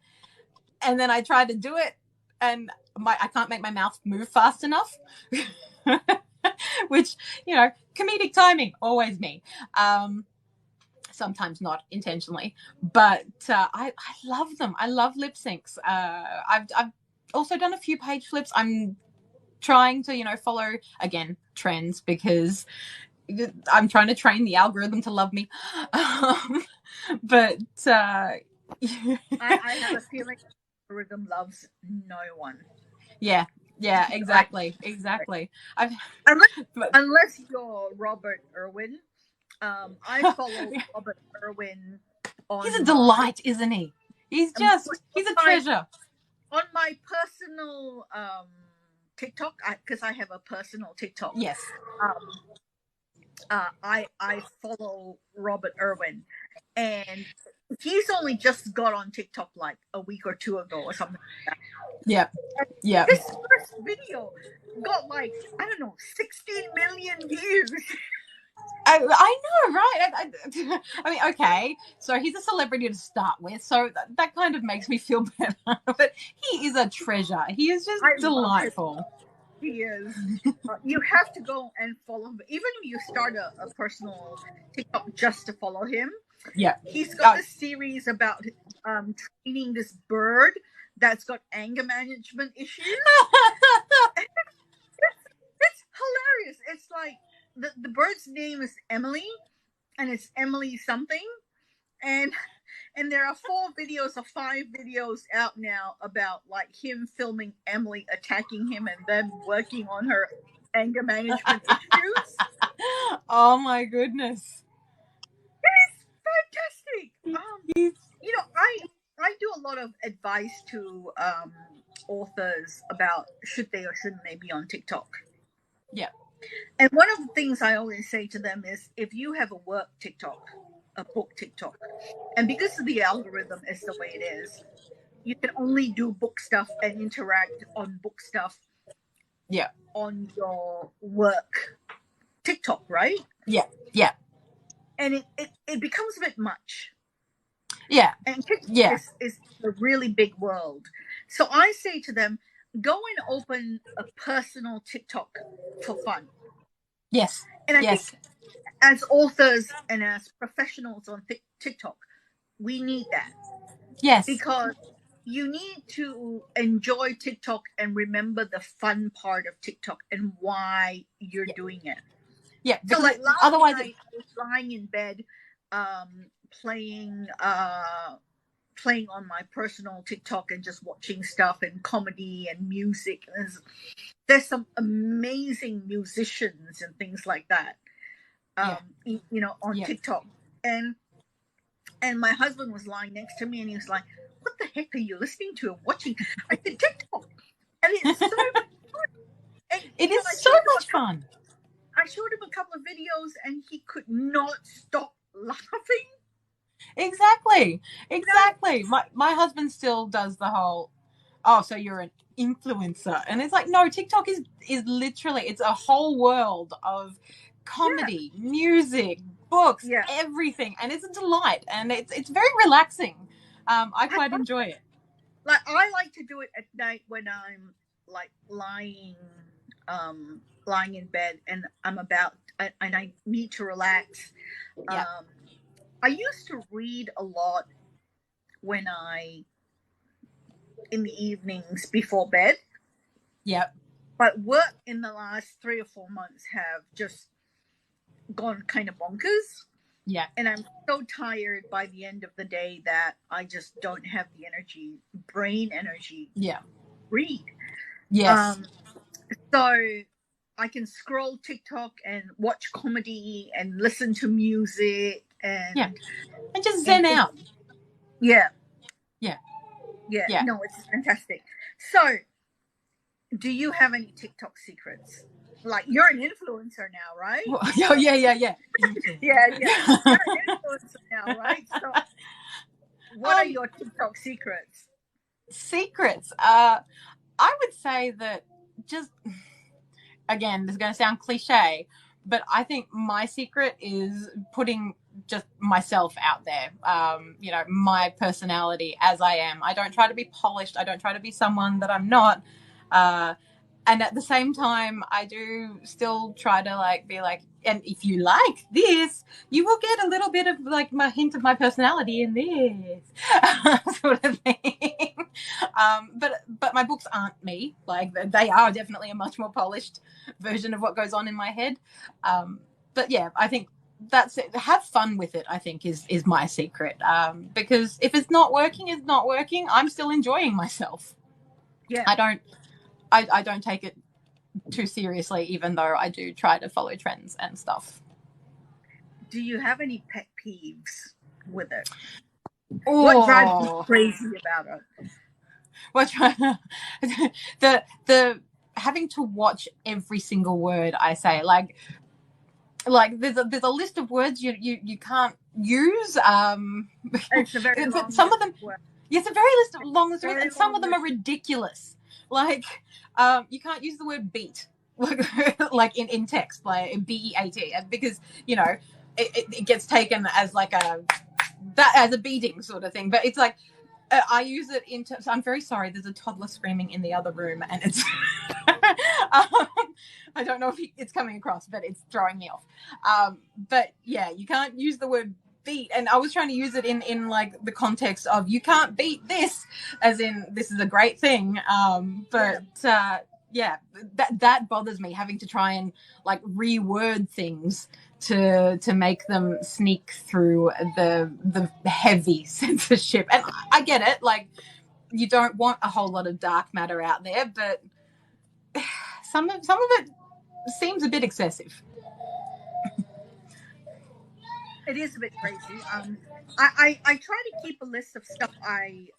And then I try to do it, and I can't make my mouth move fast enough. Which, comedic timing, always me. Sometimes not intentionally, but I love them. I love lip syncs. I've also done a few page flips. I'm trying to follow again trends because I'm trying to train the algorithm to love me. But I have a feeling the algorithm loves no one. Yeah, exactly. Unless you're Robert Irwin. I follow Robert Irwin on. He's a delight, isn't he? He's a treasure. On my personal TikTok, because I have a personal TikTok. Yes. I follow Robert Irwin, and he's only just got on TikTok like a week or two ago or something like that. Yeah. His first video got like, I don't know, 16 million views. I know, right? I mean, okay, so he's a celebrity to start with, so that kind of makes me feel better. But he is a treasure. He is just delightful. He is. You have to go and follow him. Even if you start a personal TikTok just to follow him. Yeah. He's got this series about training this bird that's got anger management issues. it's hilarious. It's like the bird's name is Emily, and it's Emily something. And there are 5 videos out now about like him filming Emily attacking him and then working on her anger management issues. Oh my goodness. It is fantastic. I do a lot of advice to authors about should they or shouldn't they be on TikTok. Yeah. And one of the things I always say to them is if you have a work TikTok, a book TikTok, and because of the algorithm is the way it is, you can only do book stuff and interact on book stuff on your work TikTok, right? Yeah. And it becomes a bit much. Yeah. And TikTok is a really big world. So I say to them, go and open a personal TikTok for fun. Yes. And I think as authors and as professionals on TikTok, we need that. Yes. Because you need to enjoy TikTok and remember the fun part of TikTok and why you're doing it. Yeah. So like last night, I was lying in bed, playing on my personal TikTok and just watching stuff and comedy and music. There's some amazing musicians and things like that, on TikTok. And my husband was lying next to me and he was like, what the heck are you listening to and watching? I said, TikTok. And it's so much fun. It is so much fun. I showed him a couple of videos and he could not stop laughing. Exactly. My husband still does the whole, so you're an influencer. And it's like, no, TikTok is literally, it's a whole world of comedy, music, books, everything. And it's a delight. And it's very relaxing. I quite enjoy it. Like I like to do it at night when I'm like lying in bed and and I need to relax. I used to read a lot in the evenings before bed. Yep. But work in the last 3 or 4 months have just gone kind of bonkers. Yeah. And I'm so tired by the end of the day that I just don't have the brain energy to read. Yes. So I can scroll TikTok and watch comedy and listen to music and just zen out. Yeah. No, it's fantastic. So Do you have any TikTok secrets? Like, you're an influencer now, right? Oh, yeah. Yeah. You're an influencer now, right? So, what are your TikTok secrets? Secrets. I would say that just, again, this is going to sound cliche, but I think my secret is putting just myself out there. My personality as I am. I don't try to be polished. I don't try to be someone that I'm not. And at the same time, I do still try to be like, and if you like this, you will get a little bit of my hint of my personality in this sort of thing. But my books aren't me. Like, they are definitely a much more polished version of what goes on in my head. But yeah, I think that's it. Have fun with it, I think, is my secret. Because if it's not working, it's not working. I'm still enjoying myself. Yeah. I don't take it too seriously, even though I do try to follow trends and stuff. Do you have any pet peeves with it? Oh. What drives you crazy about it? The having to watch every single word I say, like there's a list of words you can't use. It's a very long some of them. Word. Yes, a very long list, and some of them are ridiculous. Like, you can't use the word beat, like in text, like BEAT, because it gets taken as as a beating sort of thing. But it's like, I use it in terms. I'm very sorry. There's a toddler screaming in the other room, and it's. I don't know if it's coming across, but it's throwing me off. But yeah, you can't use the word beat, and I was trying to use it in like the context of you can't beat this, as in this is a great thing. Yeah, that bothers me, having to try and reword things to make them sneak through the heavy censorship. And I get it, like, you don't want a whole lot of dark matter out there, but some of it seems a bit excessive. It is a bit crazy. I try to keep a list of stuff that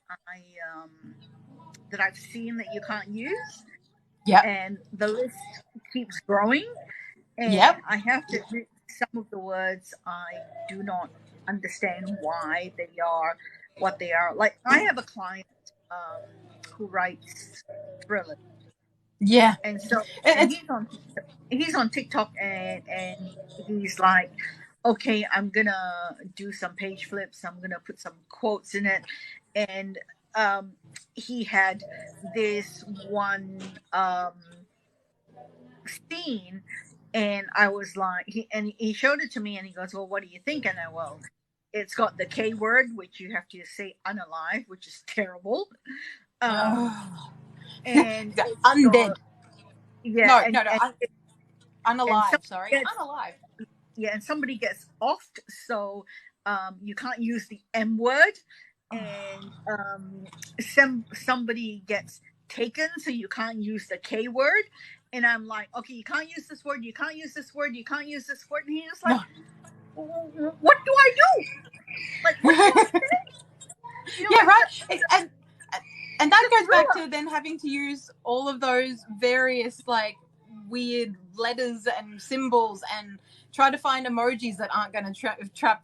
I've seen that you can't use. Yeah. And the list keeps growing. And I have to admit, some of the words I do not understand why they are what they are. Like, I have a client who writes thrillers. Yeah. And so he's on TikTok, and he's like, okay, I'm gonna do some page flips, I'm gonna put some quotes in it. And he had this one scene, and I was like, he showed it to me, and he goes, well, what do you think? And it's got the K word, which you have to say unalive, which is terrible. And undead. Yeah. Unalive. Unalive. Yeah, and somebody gets offed, so you can't use the M word, and somebody gets taken, so you can't use the K word. And I'm like, okay, you can't use this word, you can't use this word, you can't use this word. And he's like, no. What do I do? Like, what do I say? Yeah, right. And that goes back to then having to use all of those various weird letters and symbols, and try to find emojis that aren't going to trip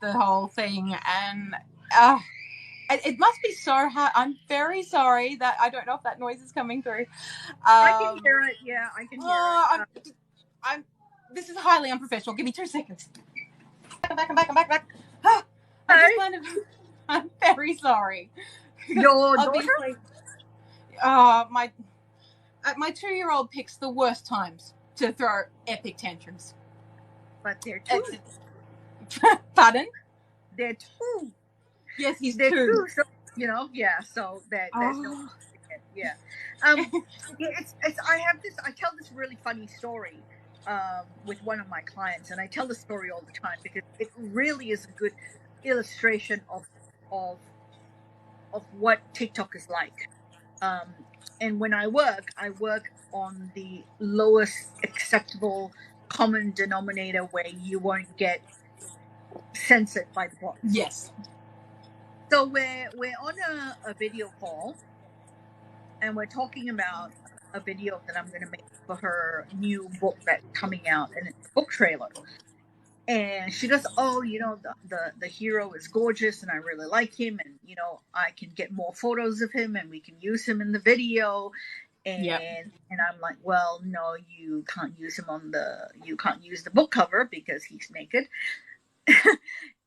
the whole thing. And it must be so hard. I'm very sorry that I don't know if that noise is coming through. I can hear it. Yeah, I can hear it. This is highly unprofessional. Give me 2 seconds. I'm back. I'm very sorry. Your daughter? My 2-year-old picks the worst times to throw epic tantrums. But they're 2. Pardon? They're 2. Yes, he's they're 2. So, yeah. So there's no. Yeah. It's. I tell this really funny story with one of my clients, and I tell the story all the time because it really is a good illustration of what TikTok is like. And when I work on the lowest acceptable common denominator where you won't get censored by the bots. Yes. So we're on a video call, and we're talking about a video that I'm going to make for her new book that's coming out, and it's a book trailer. And she goes, "Oh, the hero is gorgeous, and I really like him, and I can get more photos of him, and we can use him in the video." Yep. And I'm like, "Well, no, you can't use him you can't use the book cover because he's naked."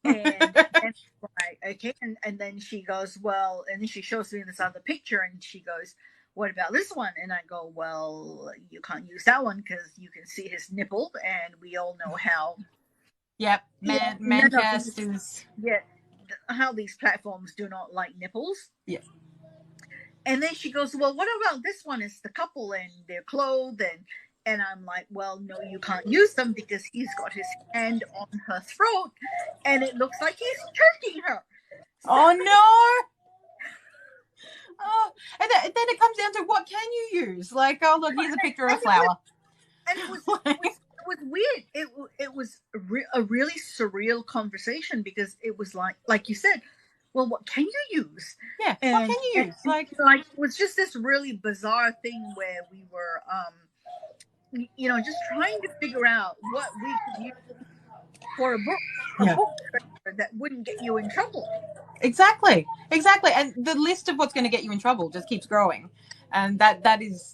and like, okay, and then she goes, "Well," and then she shows me this other picture, and she goes, "What about this one?" And I go, "Well, you can't use that one because you can see his nipple, and we all know how." Yep, Mancast is how these platforms do not like nipples. Yeah. And then she goes, "Well, what about this one? It's the couple and they're clothed." And I'm like, "Well, no, you can't use them because he's got his hand on her throat, and it looks like he's choking her." Oh no! Oh, and then it comes down to what can you use? Like, oh look, here's a picture of a flower. It was weird. It was a really surreal conversation because it was like you said, well, what can you use? Yeah, what can you use? Like it was just this really bizarre thing where we were, just trying to figure out what we could use for a book that wouldn't get you in trouble. Exactly. And the list of what's going to get you in trouble just keeps growing, and that is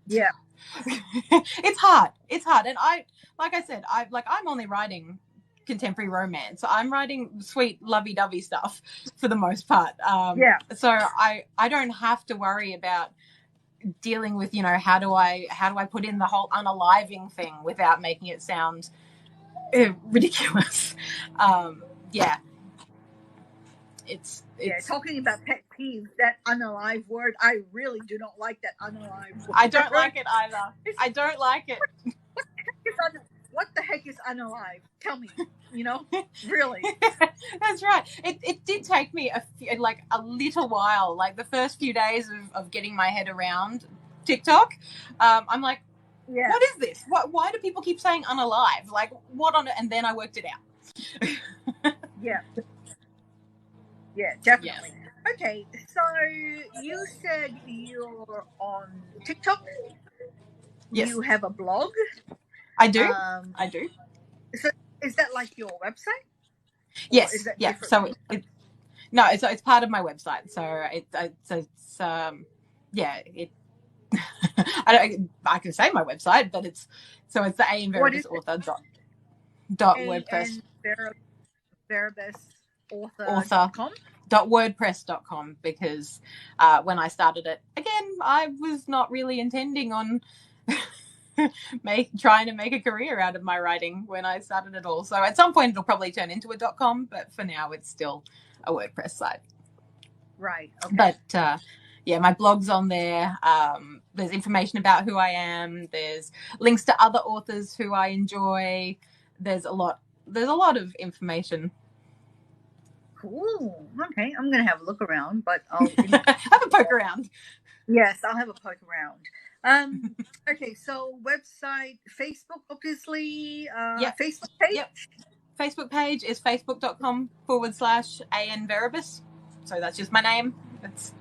it's hard. And like I said, I'm only writing contemporary romance. I'm writing sweet lovey-dovey stuff for the most part. So I don't have to worry about dealing with, how do I put in the whole unaliving thing without making it sound ridiculous. It's talking about pet peeves, that unalive word, I really do not like that unalive word. I don't like it either. I don't like it. What the heck is unalive? Tell me, really. That's right. It did take me a little while, like the first few days of getting my head around TikTok. I'm like, what is this? Why do people keep saying unalive? Like, what on it? And then I worked it out. Yeah, definitely. Yeah. Okay, so you said you're on TikTok. Yes. You have a blog. I do. I do. So is that like your website? Yes. So it's part of my website. So I can say my website, but it's the Verebes author dot WordPress. Verebes author.com? .wordpress.com, because when I started it, again, I was not really intending on trying to make a career out of my writing when I started it all. So at some point it'll probably turn into a .com, but for now it's still a WordPress site. Right. Okay. But my blog's on there. There's information about who I am. There's links to other authors who I enjoy. There's a lot of information. Cool. Okay, I'm gonna have a look around, but I'll have a poke around. Yes, I'll have a poke around. Okay, so website, Facebook, obviously. Facebook page. Yep. Facebook page is facebook.com/AN Verebes. So that's just my name. It's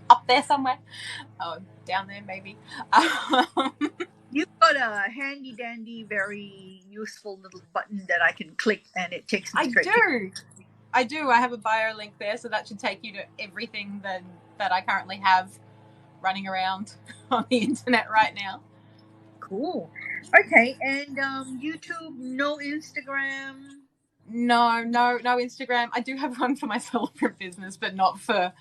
up there somewhere. Oh, down there maybe. You've got a handy dandy, very useful little button that I can click, and it takes me straight to. I do. I have a bio link there, so that should take you to everything that I currently have running around on the internet right now. Cool. Okay, and YouTube, no Instagram? No Instagram. I do have one for my separate business, but not for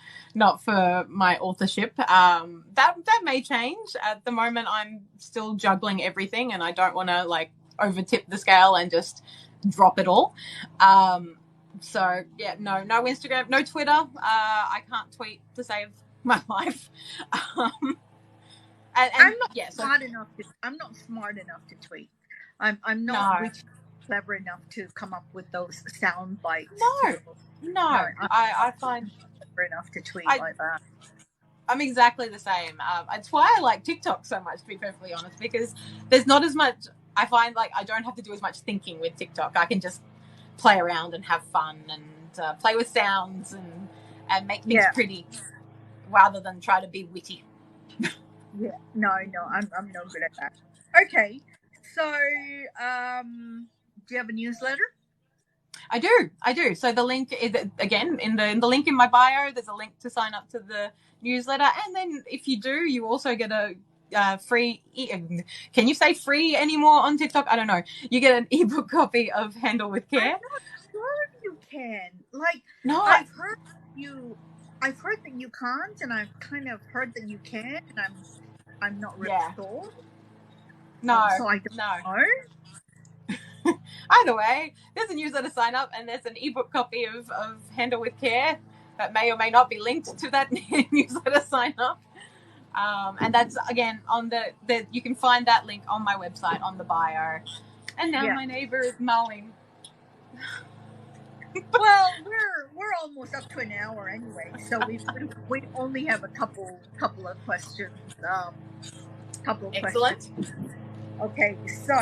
my authorship. That may change. At the moment, I'm still juggling everything, and I don't want to over tip the scale and just drop it all. So no Instagram, no Twitter. I can't tweet to save my life. I'm not smart enough to tweet. I'm not clever enough to come up with those sound bites. No. I find clever enough to tweet like that. I'm exactly the same. It's why I like TikTok so much, to be perfectly honest, because there's not as much. I find I don't have to do as much thinking with TikTok. I can just play around and have fun and play with sounds and make things pretty, rather than try to be witty. Yeah, no, I'm no good at that. Okay, so do you have a newsletter? I do. So the link is, again, in the link in my bio. There's a link to sign up to the newsletter, and then if you do, you also get a free. Can you say free anymore on TikTok? I don't know. You get an ebook copy of Handle with I'm Care. not sure if you can. Like, No, I've heard you. I've heard that you can't, and I've kind of heard that you can, and I'm not really yeah, sure. no, So I don't no. know. Either way, there's a newsletter sign up, and there's an ebook copy of Handle with Care that may or may not be linked to that newsletter sign up. And that's, again, on the you can find that link on my website on the bio. And now my neighbor is mowing. Well, we're almost up to an hour anyway, so we only have a couple of questions. Excellent. Okay, so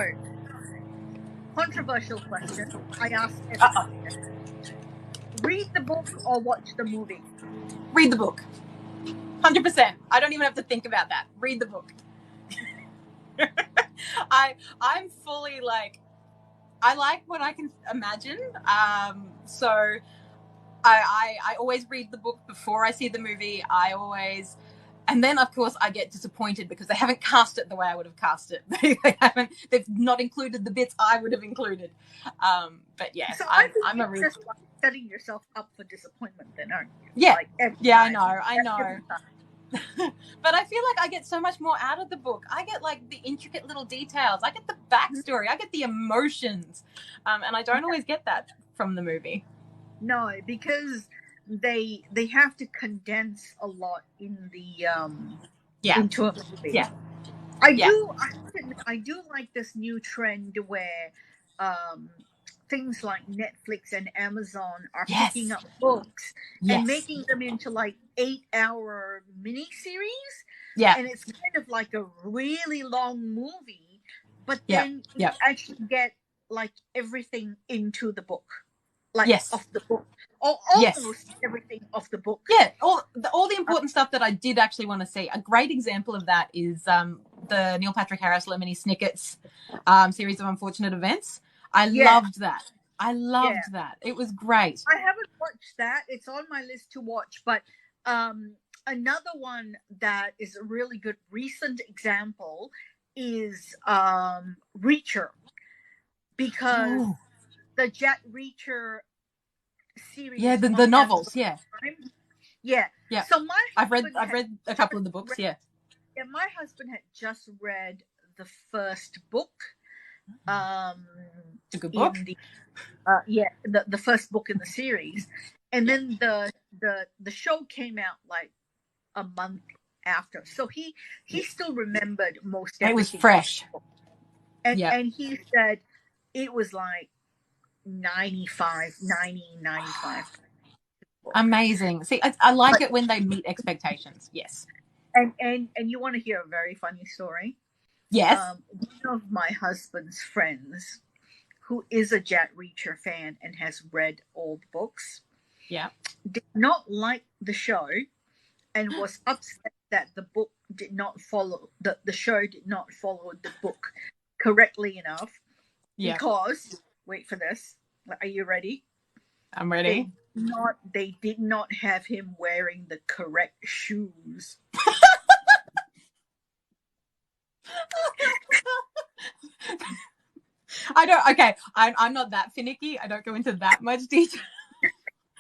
controversial question. I asked everybody: read the book or watch the movie? Read the book. 100%. I don't even have to think about that. Read the book. I'm fully like, I like what I can imagine. So I always read the book before I see the movie. And then of course I get disappointed because they haven't cast it the way I would have cast it. They've not included the bits I would have included. But yeah, so I'm a just like setting yourself up for disappointment then, aren't you? Yeah. Like I know. But I feel like I get so much more out of the book. I get like the intricate little details. I get the backstory. I get the emotions. And I don't always get that from the movie. No, because they have to condense a lot in the into a movie. Yeah. I do like this new trend where things like Netflix and Amazon are picking up books and making them into like 8-hour miniseries. Yeah. And it's kind of like a really long movie, but then you actually get like everything into the book. Like off the book. Almost everything off the book. Yeah, all the important stuff that I did actually want to see. A great example of that is the Neil Patrick Harris Lemony Snicket's series of unfortunate events. I loved that. That. It was great. I haven't watched that. It's on my list to watch. But another one that is a really good recent example is Reacher. Because the Jack Reacher series. Yeah, the novels, Yeah. So I've read a couple of the books, Yeah, my husband had just read the first book. It's a good book. The first book in the series. And then the show came out like a month after. So he still remembered most everything. It was fresh. And he said it was like 95. Amazing. See, I like it when they meet expectations. Yes. And you want to hear a very funny story? Yes. One of my husband's friends, who is a Jack Reacher fan and has read all the books, did not like the show and was upset that the book did not follow the show did not follow the book correctly enough. Because wait for this. Are you ready? I'm ready. They did not have him wearing the correct shoes. I'm not that finicky. I don't go into that much detail.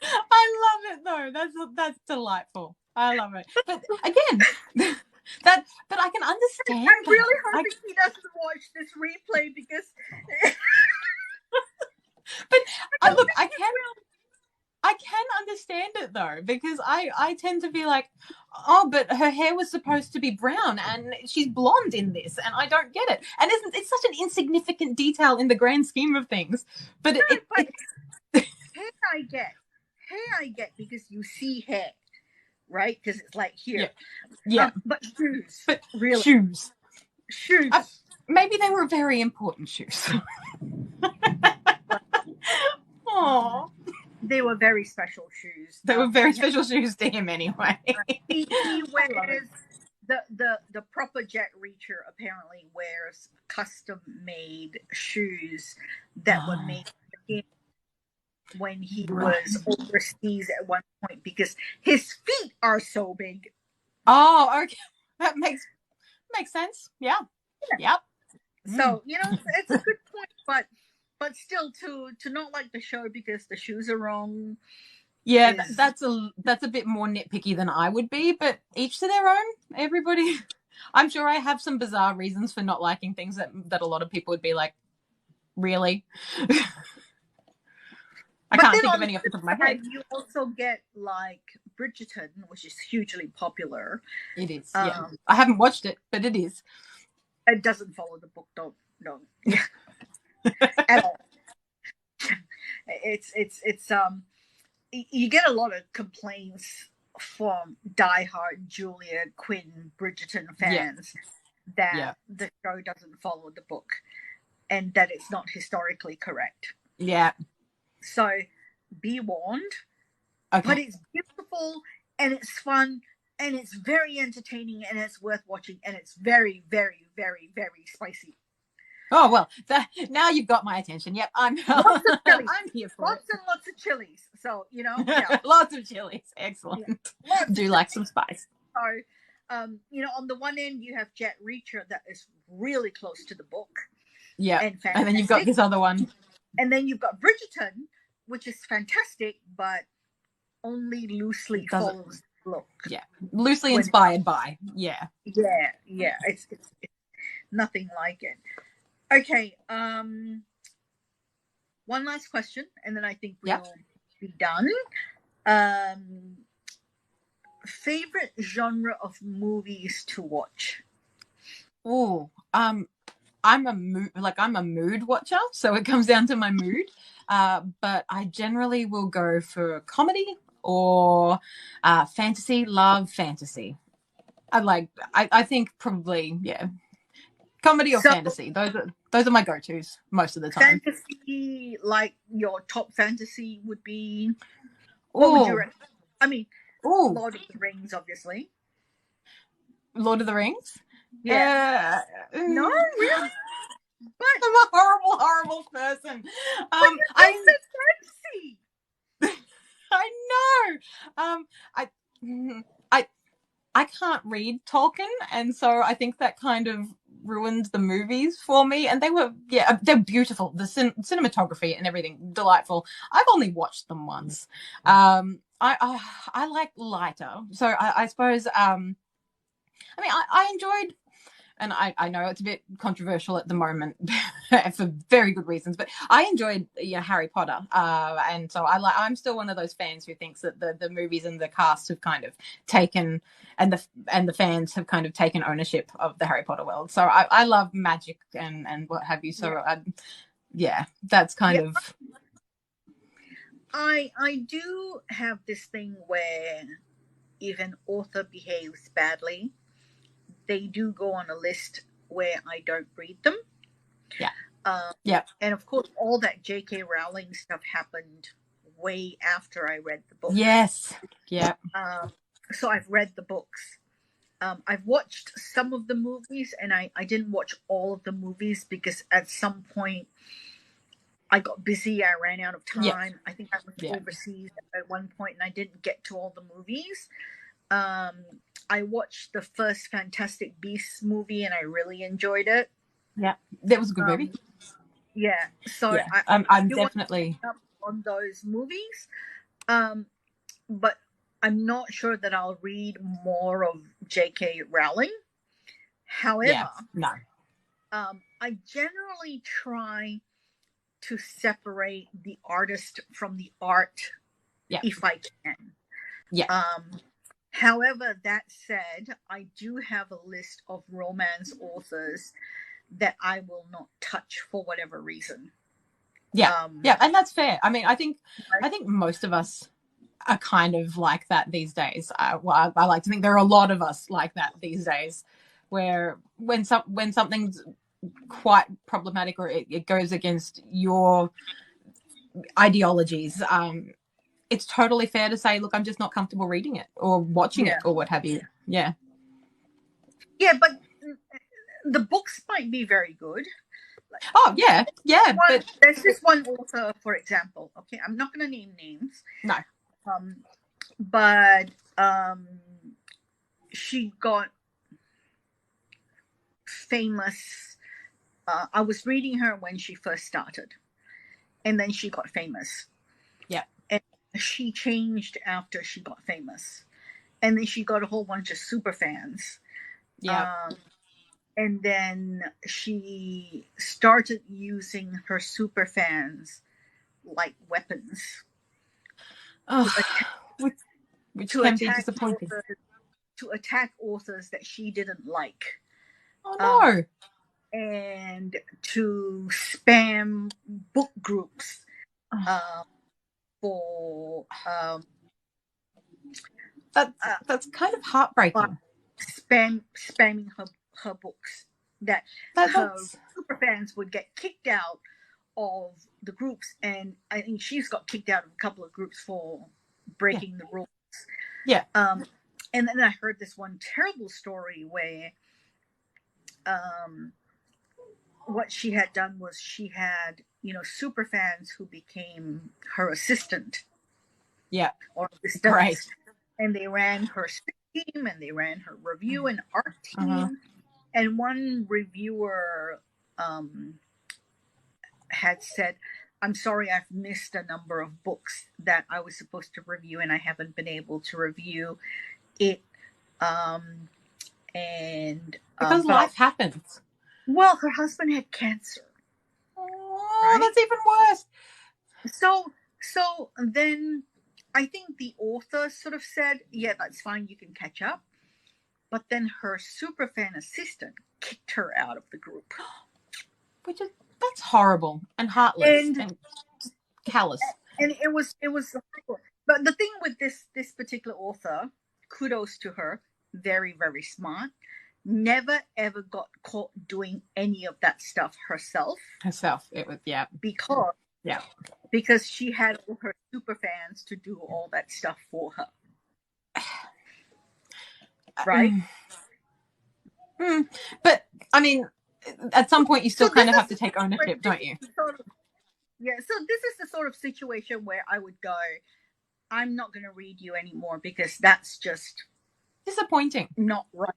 I love it though. That's delightful. I love it. But again, but I can understand. I'm really hoping he doesn't watch this replay because. But look, I can understand it though, because I tend to be like, oh, but her hair was supposed to be brown and she's blonde in this, and I don't get it. And it's such an insignificant detail in the grand scheme of things. But hair I get because you see hair, right? Because it's like here. Yeah. But shoes. But really. Shoes. Maybe they were very important shoes. Aww. They were very special shoes. They were very special shoes to him anyway. He wears the proper Jet Reacher apparently wears custom made shoes that were made for him when he was overseas at one point because his feet are so big. Oh, okay. That makes sense. Yeah. Yep. So, it's a good point, but still to not like the show because the shoes are wrong. Yeah, that's a bit more nitpicky than I would be, but each to their own. Everybody, I'm sure I have some bizarre reasons for not liking things that a lot of people would be like, really? I can't think of any off the top of my head. You also get like Bridgerton, which is hugely popular. It is. Yeah, I haven't watched it, but it is. It doesn't follow the book. Don't. Yeah. At all. It's you get a lot of complaints from diehard Julia Quinn Bridgerton fans that the show doesn't follow the book and that it's not historically correct. Yeah. So be warned. Okay. But it's beautiful and it's fun and it's very entertaining and it's worth watching and it's very, very, very, very spicy. Oh, well, now you've got my attention. Yep, I'm here for lots and lots of chilies. So, yeah. Lots of chilies. Excellent. Yeah. Do like some spice. So, on the one end, you have Jet Reacher that is really close to the book. Yeah. And then you've got this other one. And then you've got Bridgerton, which is fantastic, but only loosely follows the book. Yeah. Loosely inspired by. Yeah. Yeah. It's nothing like it. Okay, one last question, and then I think we'll be done. Favorite genre of movies to watch? Oh, I'm a mood watcher, so it comes down to my mood. But I generally will go for comedy or fantasy. Love fantasy. I think probably comedy or fantasy. Those are my go-tos most of the time. Fantasy, like your top fantasy would be. What would you recommend? I mean, Lord of the Rings, obviously. Lord of the Rings? Yeah. No, really? But I'm a horrible person. I fantasy. I know. I can't read Tolkien, and so I think that kind of ruined the movies for me. And they're beautiful. The cinematography and everything, delightful. I've only watched them once. I like lighter, so I suppose. I enjoyed. And I know it's a bit controversial at the moment for very good reasons, but I enjoyed Harry Potter, and so I'm still one of those fans who thinks that the movies and the cast have kind of taken, and the fans have kind of taken ownership of the Harry Potter world. So I love magic and what have you. So that's kind of. I do have this thing where if an author behaves badly, they do go on a list where I don't read them. Yeah. And of course, all that J.K. Rowling stuff happened way after I read the book. Yes. Yeah. So I've read the books. I've watched some of the movies, and I didn't watch all of the movies because at some point I got busy. I ran out of time. Yeah. I think I was overseas at one point, and I didn't get to all the movies. I watched the first Fantastic Beasts movie and I really enjoyed it. Yeah, that was a good movie. Yeah, so I'm definitely up on those movies, but I'm not sure that I'll read more of J.K. Rowling. However, I generally try to separate the artist from the art if I can. Yeah. However, that said, I do have a list of romance authors that I will not touch for whatever reason. Yeah, and that's fair. I mean, I think most of us are kind of like that these days. I like to think there are a lot of us like that these days, where when something's quite problematic or it goes against your ideologies, it's totally fair to say, look, I'm just not comfortable reading it or watching it or what have you. Yeah. Yeah, but the books might be very good. Oh yeah, but there's this one author, for example. Okay, I'm not going to name names. No. But she got famous. I was reading her when she first started, and then she got famous. Yeah. And she changed after she got famous, and then she got a whole bunch of super fans. Yeah. And then she started using her super fans like weapons. Oh, which can be disappointing. To attack authors that she didn't like. Oh no. And to spam book groups for that's kind of heartbreaking. Spamming her books that her super fans would get kicked out of the groups, and I think she's got kicked out of a couple of groups for breaking the rules. Yeah. And then I heard this one terrible story where what she had done was she had, super fans who became her assistant. Yeah. Or assistant. Right. And they ran her team, and they ran her review and art team. And one reviewer had said, I'm sorry, I've missed a number of books that I was supposed to review, and I haven't been able to review it. Because life happens. Well, her husband had cancer. Oh, right? That's even worse. So then I think the author sort of said, yeah, that's fine, you can catch up. But then her superfan assistant kicked her out of the group. That's horrible and heartless and callous. And it was horrible. But the thing with this particular author, kudos to her, very, very smart, never ever got caught doing any of that stuff herself. It was because she had all her super fans to do all that stuff for her. Right? But I mean, at some point you still kind of have to take ownership, don't you? So this is the sort of situation where I would go, I'm not going to read you anymore because that's just disappointing. Not right.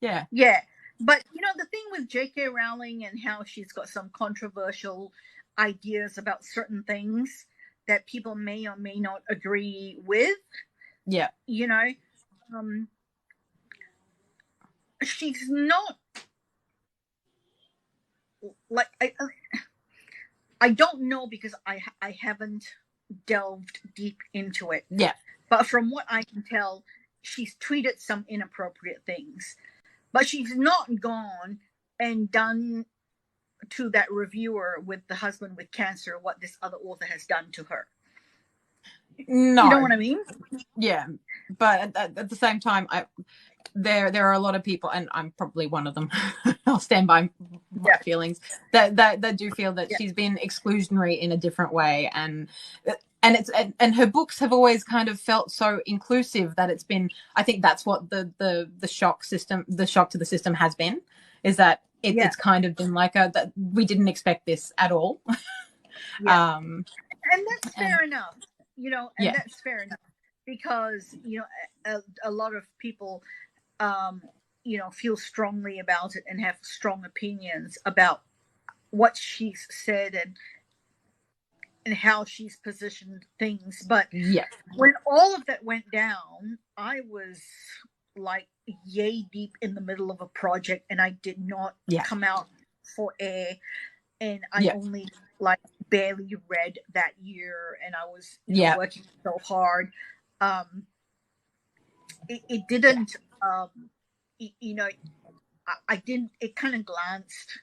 Yeah. Yeah. But, the thing with J.K. Rowling and how she's got some controversial ideas about certain things that people may or may not agree with. Yeah. She's not like, I don't know because I haven't delved deep into it. Yeah. But from what I can tell, she's tweeted some inappropriate things. But she's not gone and done to that reviewer with the husband with cancer what this other author has done to her. No. You know what I mean? Yeah. But at the same time, there are a lot of people, and I'm probably one of them, I'll stand by my feelings, that do feel that she's been exclusionary in a different way. And her books have always kind of felt so inclusive that it's been, I think that's what the shock to the system has been, is that it's kind of been like that we didn't expect this at all. And that's fair enough, that's fair enough because, a lot of people, feel strongly about it and have strong opinions about what she's said and how she's positioned things. But when all of that went down, I was like yay deep in the middle of a project, and I did not come out for air, and I only like barely read that year, and I was working so hard. It didn't I didn't, it kind of glanced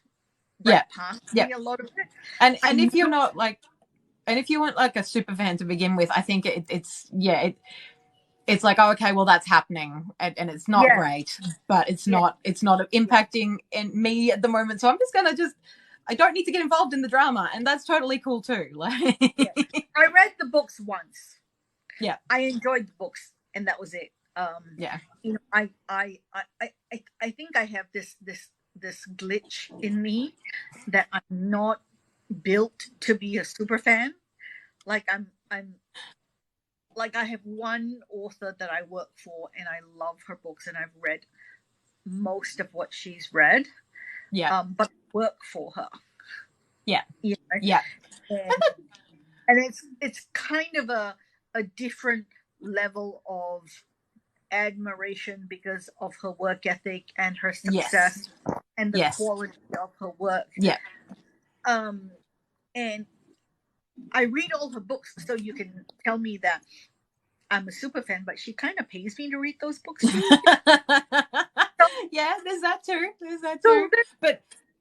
past me a lot of it. And if you're not like, and if you weren't like a super fan to begin with, I think it's like, oh, okay, well, that's happening, and it's not great, but it's not impacting me at the moment, so I'm just gonna I don't need to get involved in the drama, and that's totally cool too. Like, I read the books once. Yeah, I enjoyed the books, and that was it. I think I have this glitch in me that I'm not built to be a super fan. Like I'm like I have one author that I work for and I love her books and I've read most of what she's read. Yeah. But I work for her. Yeah. You know? Yeah. And it's kind of a different level of admiration because of her work ethic and her success and the quality of her work. Yeah. And I read all her books, so you can tell me that I'm a super fan, but she kind of pays me to read those books too. Yeah, there's that too. So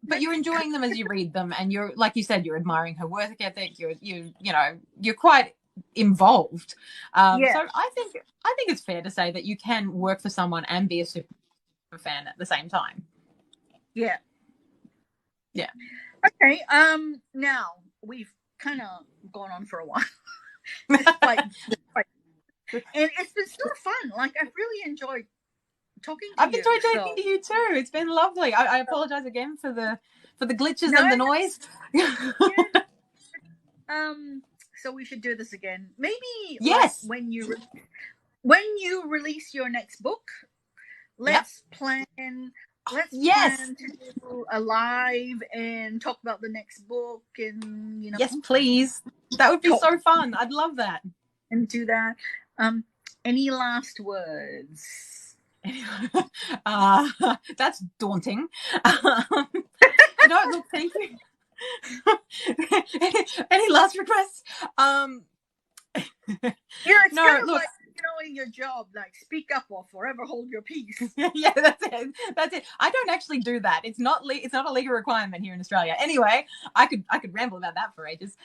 but you're enjoying them as you read them, and you're, like you said, you're admiring her work ethic. You're quite involved. So I think it's fair to say that you can work for someone and be a super fan at the same time. Yeah. Okay. Now we've kind of gone on for a while. And it's been so fun. Like, I've really enjoyed talking to you. I've enjoyed talking to you too. It's been lovely. I apologize again for the glitches and the noise. So we should do this again. Maybe yes. Like when you release your next book, let's plan plan to do a live and talk about the next book, and yes, please. That would be so fun. I'd love that. And do that. Any last words? That's daunting. No, look, thank you. Any last requests? It's kind of like, in your job, like, speak up or forever hold your peace. Yeah, that's it. I don't actually do that. It's not a legal requirement here in Australia. Anyway, I could ramble about that for ages.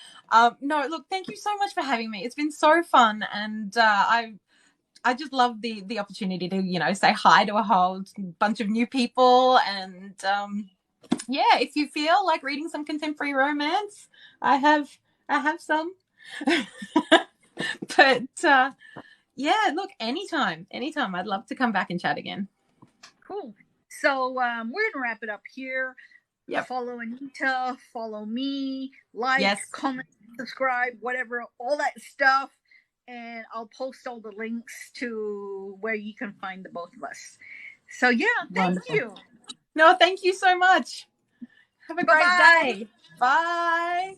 No, look, thank you so much for having me. It's been so fun, and I just love the opportunity to say hi to a whole bunch of new people. And if you feel like reading some contemporary romance, I have some. But look, anytime I'd love to come back and chat again. Cool. So we're gonna wrap it up here. Follow Anita, follow me, like, comment, subscribe, whatever, all that stuff. And I'll post all the links to where you can find the both of us. So thank you. No, thank you so much. Have a great day. Bye.